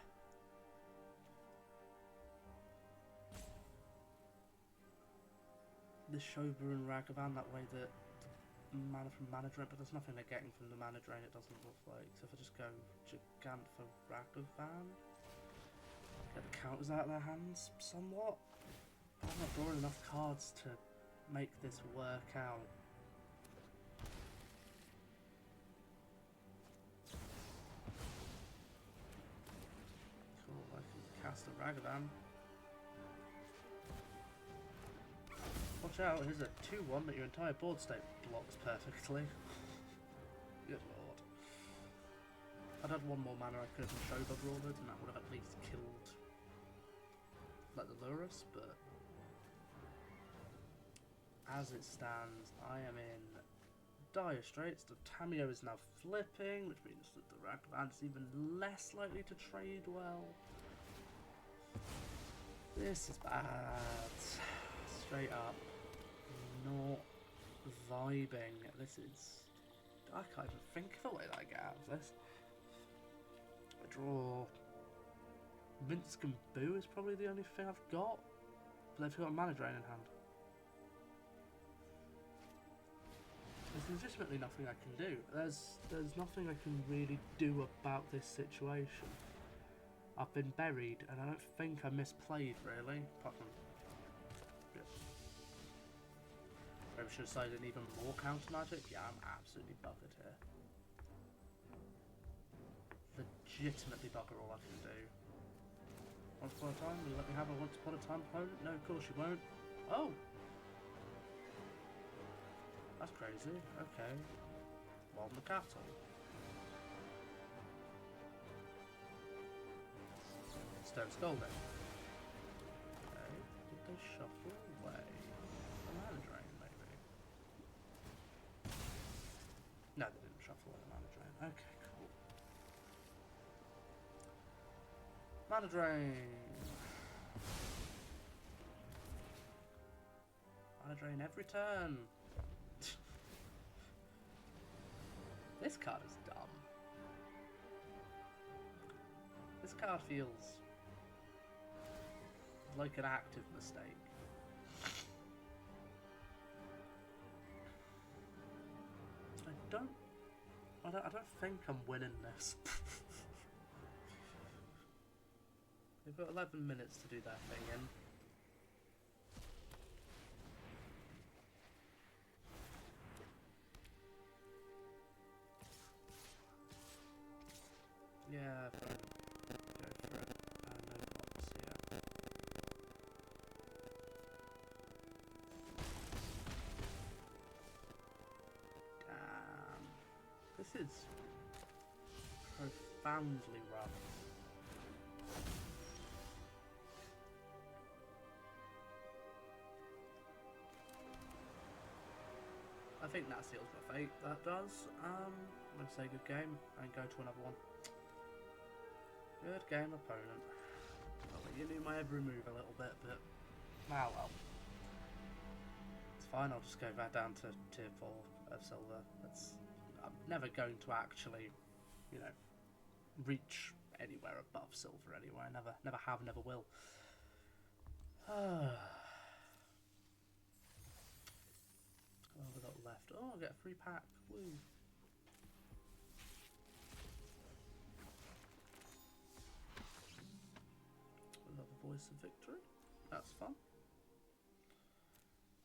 the Shoba and Ragavan. That way the mana from Mana Drain, but there's nothing they're getting from the Mana Drain, it doesn't look like. So if I just go Gigant for Ragavan, get the counters out of their hands somewhat. I'm not drawing enough cards to make this work out. Cast a Ragavan. Watch out, here's a 2-1 that your entire board state blocks perfectly. Good lord. If I'd had one more mana, I could have Shoba Brawlered, and that would have at least killed like the Lurus, but as it stands, I am in dire straits. The Tamio is now flipping, which means that the Ragavan is even less likely to trade well. This is bad. Straight up. Not vibing. This is... I can't even think of a way that I get out of this. I draw... Minsk and Boo is probably the only thing I've got. But they've got a Mana Drain in hand. There's legitimately nothing I can do. There's nothing I can really do about this situation. I've been buried, and I don't think I misplayed, really. Apart from... Yeah. Maybe I should have decided even more counter magic. Yeah, I'm absolutely buggered here. Legitimately bugger all I can do. Once upon a time, will you let me have a once upon a time opponent? No, of course you won't. Oh! That's crazy. Okay. Well, the capital. Stone Scalding. Okay, did they shuffle away the Mana Drain, maybe? No, they didn't shuffle away the Mana Drain. Okay, cool. Mana Drain! Mana Drain every turn! This card is dumb. This card feels... like an active mistake. I don't think I'm winning this. They've got 11 minutes to do their thing in. Yeah, fine. Go for it. No pops, yeah. Damn. This is profoundly rough. I think that seals my fate. That does. I'm going to say good game and go to another one. Good game, opponent. Well, you knew my every move a little bit, but well. It's fine, I'll just go back down to tier 4 of silver. I'm never going to actually, you know, reach anywhere above silver anyway. Never have, never will. What have I got left? Oh, I'll get a free pack. Woo. We've got the voice of victory. That's fun.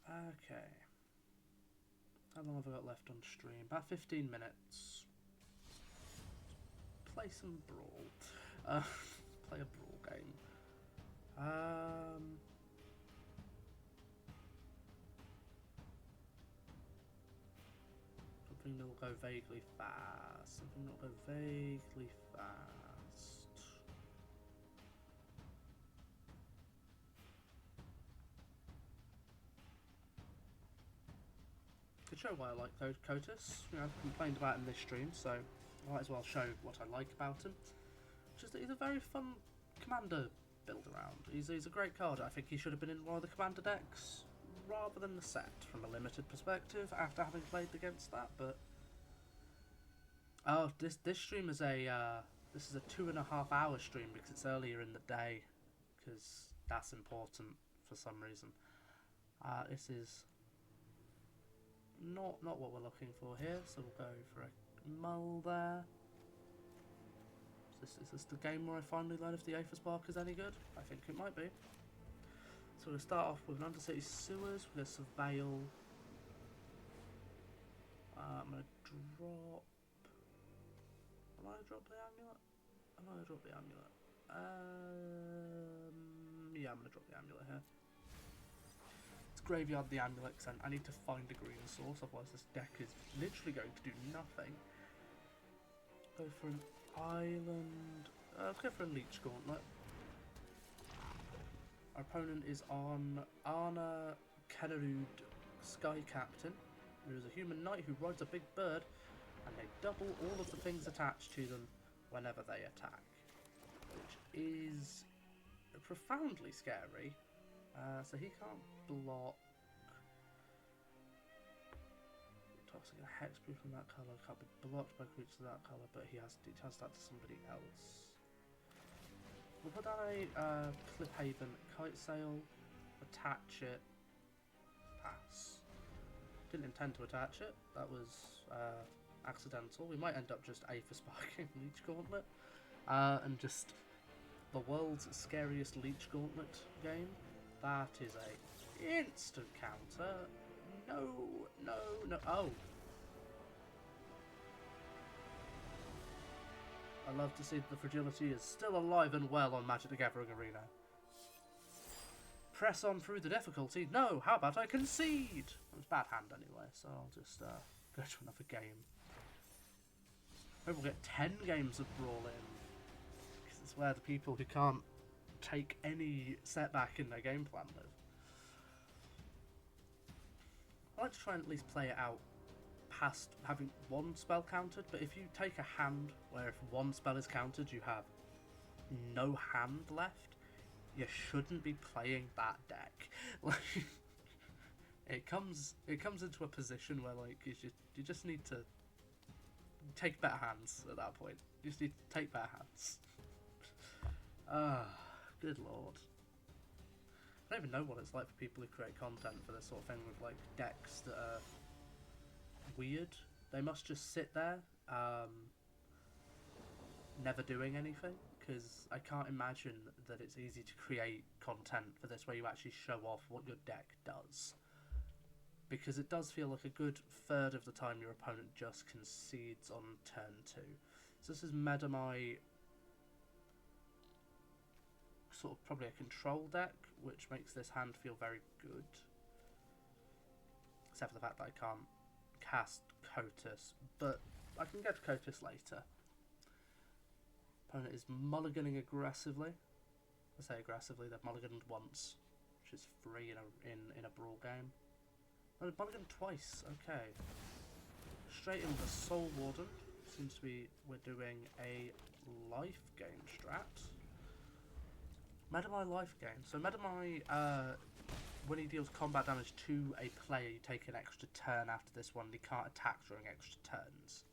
Okay. How long have I got left on stream? About 15 minutes. Play some Brawl. Play a Brawl game. Something that will go vaguely fast. Something that will go vaguely fast. Could show why I like Kotus. You know, I've complained about him in this stream, so I might as well show what I like about him. Just that he's a very fun commander build around. He's a great card. I think he should have been in one of the commander decks rather than the set from a limited perspective after having played against that, but oh, this stream is this is a 2.5 hour stream because it's earlier in the day, because that's important for some reason. This is not what we're looking for here, so we'll go for a mull there. Is this the game where I finally learn if the Aether Spark is any good? I think it might be. So we'll start off with an Undercity Sewers, we're going to Surveil. I'm going to drop... Am I going to drop the amulet? Am I going to drop the amulet? Yeah, I'm going to drop the amulet here. It's graveyard the amulet, and I need to find a green source, otherwise this deck is literally going to do nothing. Go for an island... let's go for a Leech Gauntlet. Our opponent is on Arna Kennerud Sky Captain, who is a human knight who rides a big bird, and they double all of the things attached to them whenever they attack, which is profoundly scary. So he can't block. Toxic and hexproof from that colour, can't be blocked by creatures of that colour, but he has that to somebody else. We'll put down a Cliphaven Kite Sail, attach it, pass. Didn't intend to attach it, that was accidental. We might end up just Aether Sparking Leech Gauntlet, and just the world's scariest Leech Gauntlet game. That is a instant counter. No. Oh. I love to see that the fragility is still alive and well on Magic the Gathering Arena. Press on through the difficulty. No, how about I concede? It was bad hand anyway, so I'll just go to another game. Maybe we'll get 10 games of Brawl in. Because it's where the people who can't take any setback in their game plan live. I like to try and at least play it out past having one spell countered, but if you take a hand where if one spell is countered you have no hand left, you shouldn't be playing that deck. Like, it comes into a position where like you just need to take better hands at that point. You just need to take better hands. Ah, good lord. I don't even know what it's like for people who create content for this sort of thing with like decks that are weird. They must just sit there, never doing anything, because I can't imagine that it's easy to create content for this where you actually show off what your deck does. Because it does feel like a good third of the time your opponent just concedes on turn 2. So this is Medamai, sort of probably a control deck, which makes this hand feel very good. Except for the fact that I can't cast Kotus, but I can get to Kotus later. Opponent is mulliganing aggressively. I say aggressively, they've mulliganed once, which is free in a brawl game. Oh, they've mulliganed twice, okay. Straight in with the Soul Warden. Seems to be we're doing a life gain strat. Medamai life gain. So Medamai, when he deals combat damage to a player, you take an extra turn after this one. He can't attack during extra turns.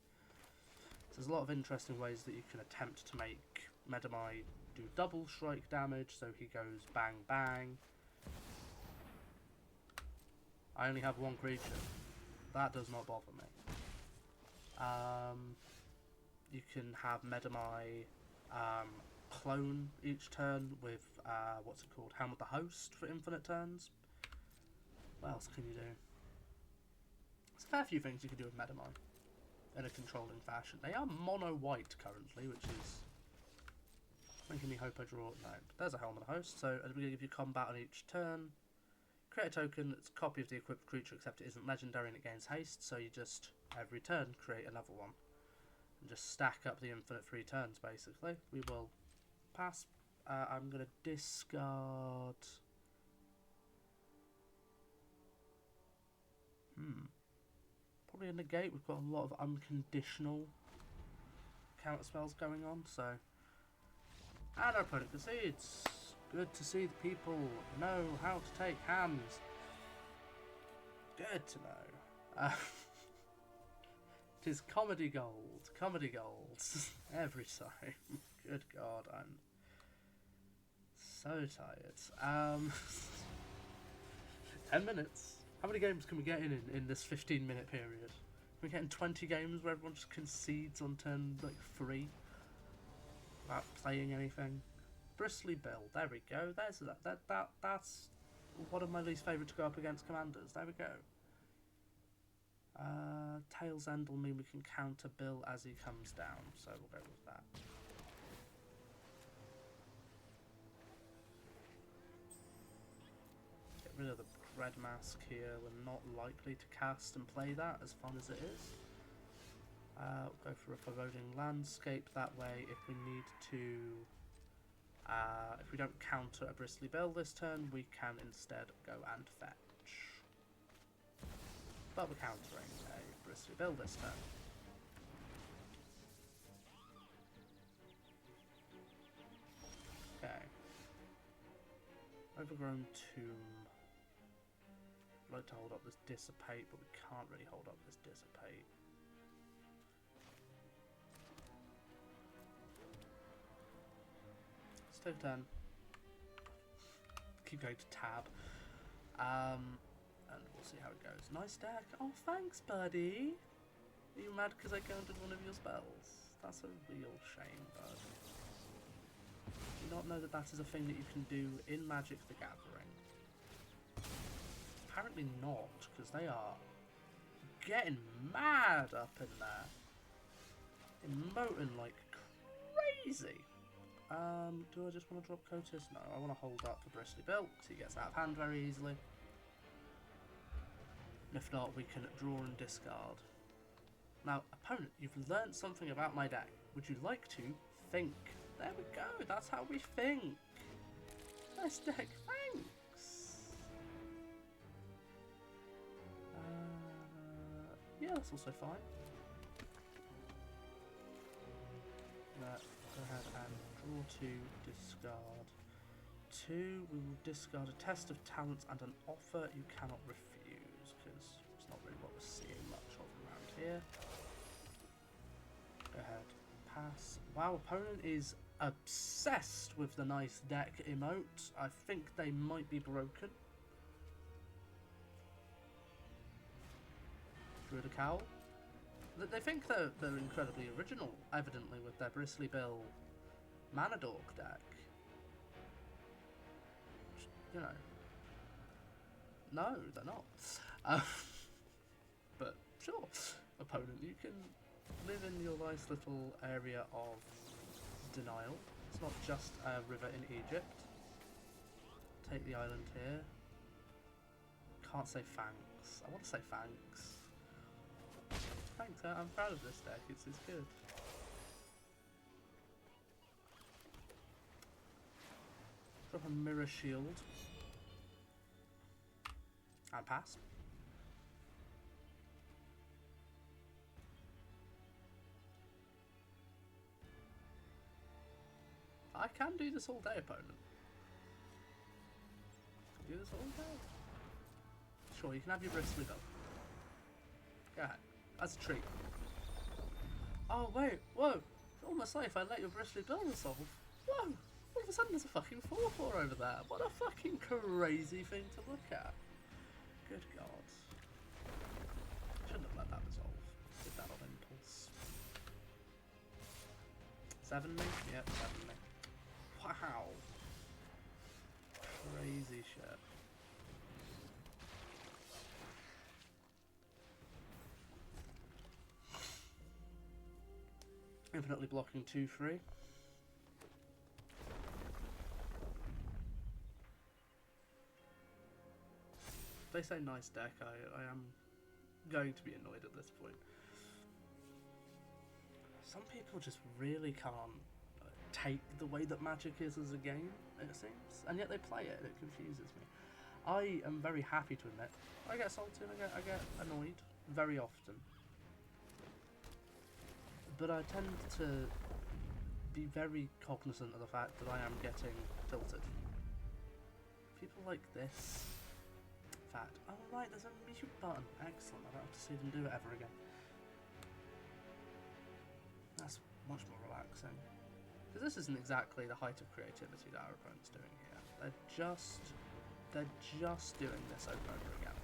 So there's a lot of interesting ways that you can attempt to make Medamai do double strike damage. So he goes bang bang. I only have one creature. That does not bother me. You can have Medamai clone each turn with what's it called? Helm of the Host for infinite turns. What else can you do? There's a fair few things you can do with Medamai in a controlling fashion. They are mono white currently, which is making me hope I draw. No, but there's a Helm of the Host. So at the beginning of your combat on each turn, create a token that's a copy of the equipped creature, except it isn't legendary and it gains haste. So you just every turn create another one and just stack up the infinite 3 turns. Basically, we will pass. I'm going to discard. Probably a negate. We've got a lot of unconditional counter spells going on, so. And our opponent concedes. Good to see the people know how to take hands. Good to know. It is comedy gold. Comedy gold. Every time. Good God, I'm so tired. 10 minutes. How many games can we get in this 15-minute period? Can we get in 20 games where everyone just concedes on turn like 3 without playing anything? Bristly Bill. There we go. There's that's one of my least favourite to go up against commanders. There we go. Tail's End will mean we can counter Bill as he comes down, so we'll go with that. Get rid of the red mask here. We're not likely to cast and play that, as fun as it is. We'll go for a Foreboding Landscape that way if we need to. If we don't counter a Bristly Bill this turn, we can instead go and fetch. But we're countering a Bristly Bill this turn. Okay. Overgrown Tomb. I'd like to hold up this Dissipate, but we can't really hold up this Dissipate. Let's take a turn. Keep going to tab. And we'll see how it goes. Nice deck. Oh, thanks, buddy. Are you mad because I countered one of your spells? That's a real shame, bud. Do you not know that that is a thing that you can do in Magic the Gathering? Apparently not, because they are getting mad up in there. Emoting like crazy. Do I just want to drop Kotus? No, I want to hold up for Bristly Bill, because he gets out of hand very easily. And if not, we can draw and discard. Now, opponent, you've learned something about my deck. Would you like to think? There we go, that's how we think. Nice deck, thanks. Yeah, that's also fine. Go ahead and draw 2, discard 2. We will discard a Test of Talents and an offer you cannot refuse, because it's not really what we're seeing much of around here. Go ahead, pass. Wow, opponent is obsessed with the nice deck emote. I think they might be broken. Druid Cowl. They think they're incredibly original, evidently, with their Bristly Bill Mana Dork deck. You know. No, they're not. But sure. Opponent, you can live in your nice little area of denial. It's not just a river in Egypt. Take the island here. Can't say thanks. I want to say thanks. Thanks, I'm proud of this deck, it's good. Drop a Mirror Shield. And pass. I can do this all day, opponent. Do this all day. Sure, you can have your Bristly Bill. Go ahead. That's a treat. Oh wait, whoa! It's almost like if I let your Bristly Bill resolve. Whoa! All of a sudden there's a fucking 4/4 over there. What a fucking crazy thing to look at. Good God. Shouldn't have let that resolve. Did that on impulse. 7 me? Yep, 7 me. Wow. Crazy shit. Infinitely blocking 2/3. They say nice deck, I am going to be annoyed at this point. Some people just really can't take the way that Magic is as a game, it seems, and yet they play it and it confuses me. I am very happy to admit, I get salty and I get annoyed very often. But I tend to be very cognizant of the fact that I am getting tilted. People like this fact, oh right, there's a mute button, excellent, I don't have to see them do it ever again. That's much more relaxing. Because this isn't exactly the height of creativity that our opponent's doing here. They're just doing this over and over again.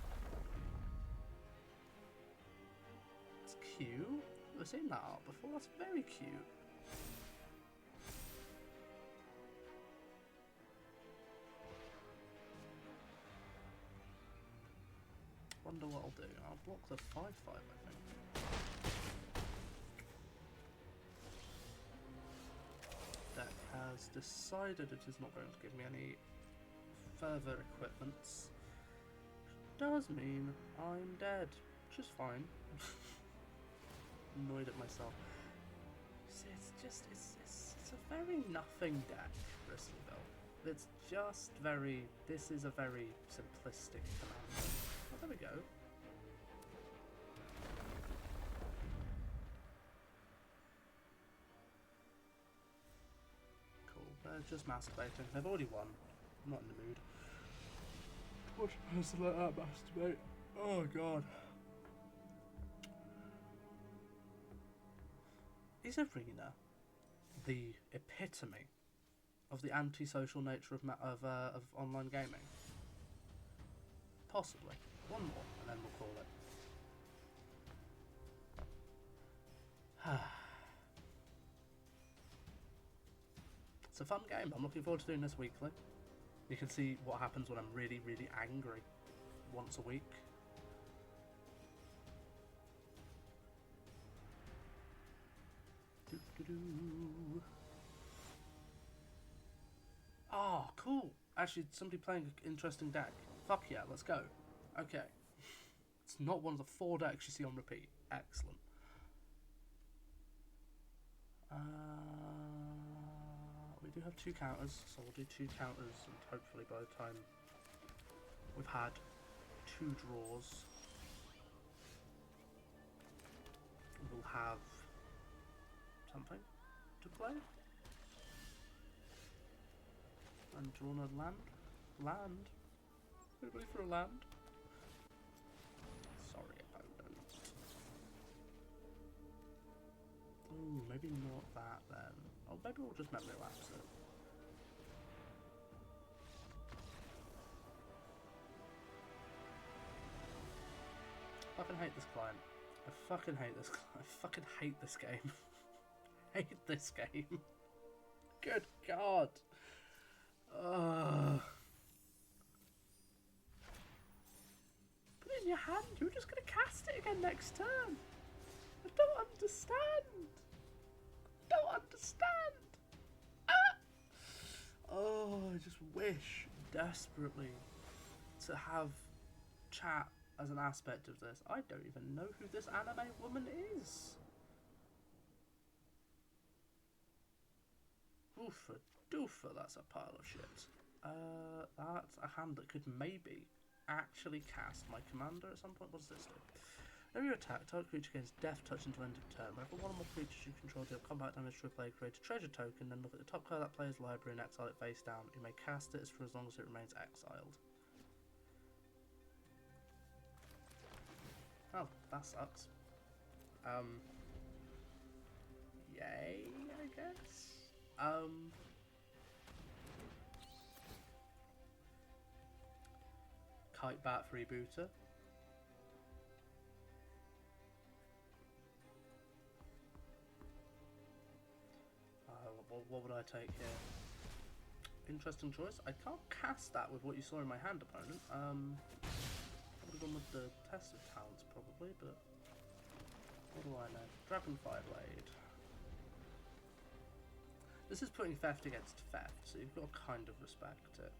It's cute. We've seen that art before, that's very cute. Wonder what I'll do. I'll block the 5/5, I think. Deck has decided it is not going to give me any further equipments. Does mean I'm dead, which is fine. Annoyed at myself. See, it's a very nothing deck, Bristly Bill. It's just very, this is a very simplistic commander. Oh, there we go. Cool, they're just masturbating. They've already won. I'm not in the mood. What supposed to let that masturbate? Oh god. Is Arena the epitome of the antisocial nature of online gaming? Possibly. One more, and then we'll call it. It's a fun game. I'm looking forward to doing this weekly. You can see what happens when I'm really, really angry once a week. Oh, cool. Actually, somebody playing an interesting deck. Fuck yeah, let's go. Okay. It's not one of the 4 decks you see on repeat. Excellent. We do have 2 counters, so we'll do 2 counters, and hopefully by the time we've had 2 draws, we'll have something to play. And drawn a land. Land? Anybody for a land? Sorry, opponent. Ooh, maybe not that then. Oh, maybe we'll just memory lapse it. I fucking hate this client. I fucking hate this. I fucking hate this game. Hate this game. Good God. Put it in your hand. You're just gonna cast it again next turn. I don't understand. Don't understand. Ah! Oh, I just wish desperately to have chat as an aspect of this. I don't even know who this anime woman is. Oofa doofa, that's a pile of shit. That's a hand that could maybe actually cast my commander at some point. What does this do? Whenever you attack, target creature gains death touch until end of turn. Whenever one or more creatures you control deal combat damage to a player, create a treasure token, then look at the top card of that player's library and exile it face down. You may cast it for as long as it remains exiled. Oh, that sucks. Yay, I guess. Kite Bat Freebooter. What would I take here? Interesting choice. I can't cast that with what you saw in my hand, opponent. I would have gone with the Test of Talents probably, but what do I know? Dragonfire Blade. This is putting theft against theft, so you've got to kind of respect it.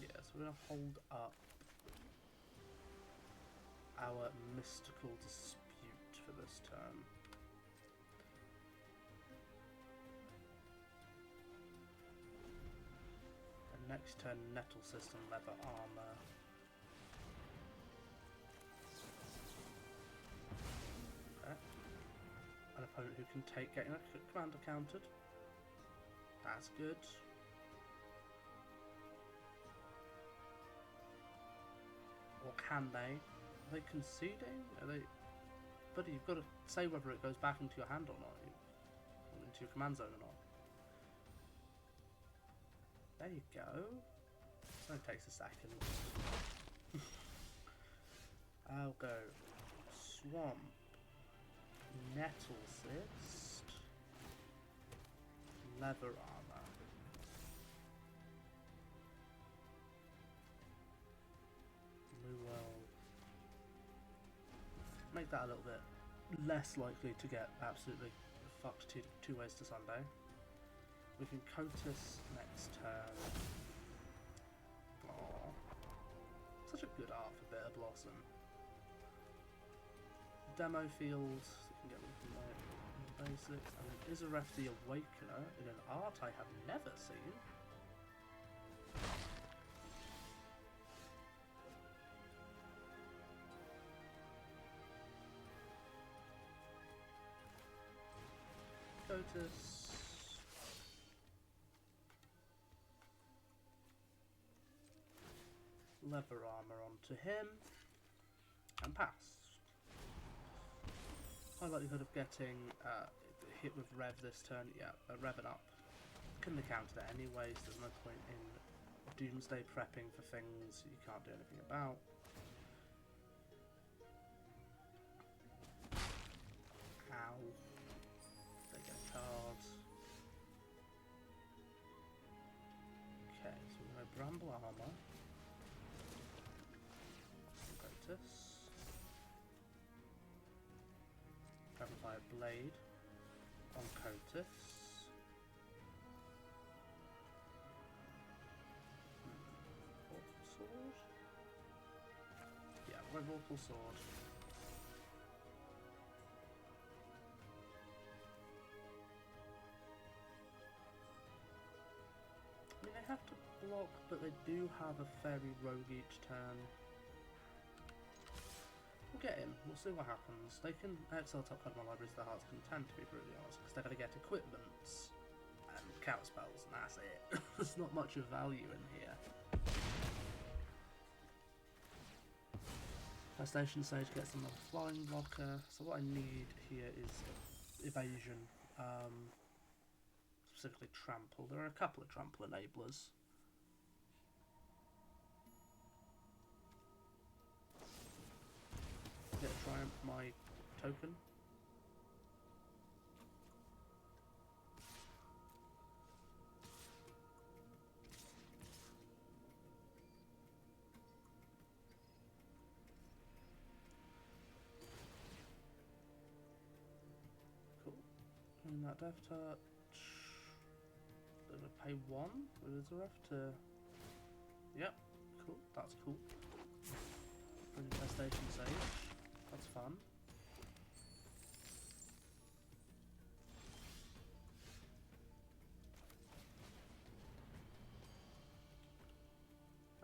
Yeah, so we're going to hold up our mystical dispute for this turn. And next turn, Nettle System, Leather Armor. Okay. An opponent who can take getting a commander countered. That's good. Or can they? Are they conceding? Are they... Buddy, you've got to say whether it goes back into your hand or not. Into your command zone or not. There you go. It only takes a second. I'll go Swamp, Nettle Cyst, Leather Armor. Well, make that a little bit less likely to get absolutely fucked two ways to Sunday. We can Cotus next turn. Aww. Such a good art for Bitter Blossom. Demo field, so you can get one from my basics. And then Izaref the Awakener in an art I have never seen. Cotus. Leather Armor onto him. And pass. High likelihood of getting hit with Rev this turn. Yeah, Revving up. Couldn't have counted it anyway, so there's no point in Doomsday prepping for things you can't do anything about. Ow. They get a card. Okay, so we're going to Bramble Armor. Cotus. Dragonfire Blade on Cotus. Vorpal Sword? Yeah, we're Vorpal Sword. I mean, they have to block, but they do have a fairy rogue each turn. We'll get in, we'll see what happens. They can exile top card of my libraries to the Heart's Content, to be brutally honest, because they're going to get equipments and counter spells, and that's it. There's not much of value in here. Station Sage gets another flying blocker. So what I need here is evasion, specifically trample. There are a couple of trample enablers. Get a triumph my token. And that Death Touch, they're going to pay 1 with Resurrect to... Yep, cool, that's cool. Bring Infestation Sage, that's fun.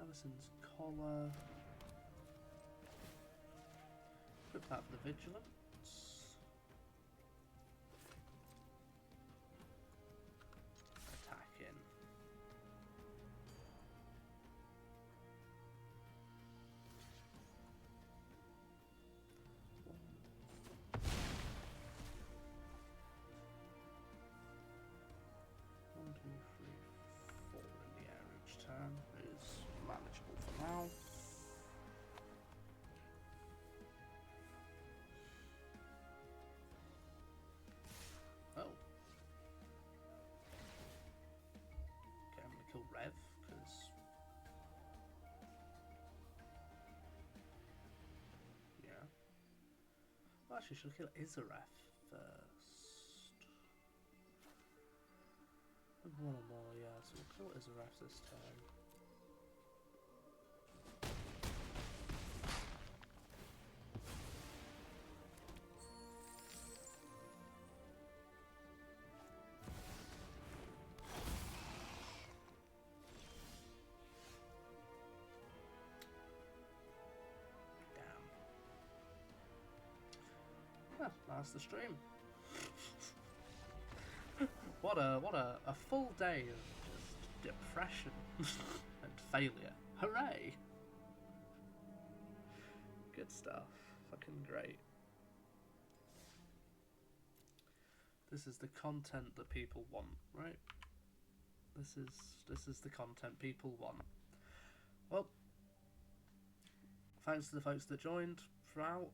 Alison's Collar. Equip that for the Vigilance. Is manageable for now. Oh. Okay, I'm gonna kill Rev, because... Yeah. Well, actually, should kill Izaref first. One or more, yeah, so we'll kill Izaref this time. That's the stream. what a full day of just depression and failure. Hooray! Good stuff. Fucking great. This is the content that people want, right? This is the content people want. Well, thanks to the folks that joined throughout.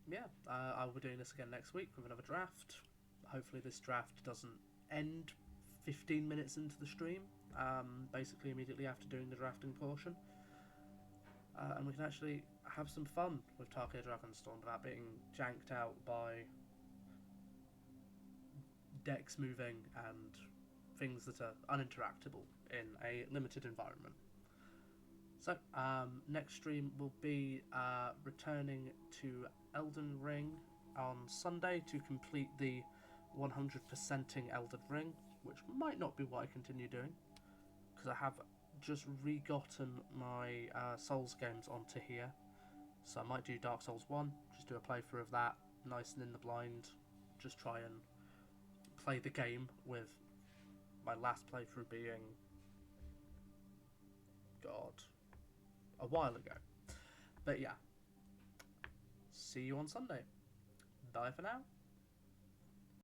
Yeah, I will be doing this again next week with another draft. Hopefully this draft doesn't end 15 minutes into the stream, basically immediately after doing the drafting portion. And we can actually have some fun with Tarkir Dragonstorm without being janked out by decks moving and things that are uninteractable in a limited environment. So, next stream will be returning to Elden Ring on Sunday to complete the 100%ing Elden Ring, which might not be what I continue doing, because I have just re-gotten my Souls games onto here. So I might do Dark Souls 1, just do a playthrough of that, nice and in the blind, just try and play the game with my last playthrough being, God, a while ago. But yeah, see you on Sunday. Bye for now.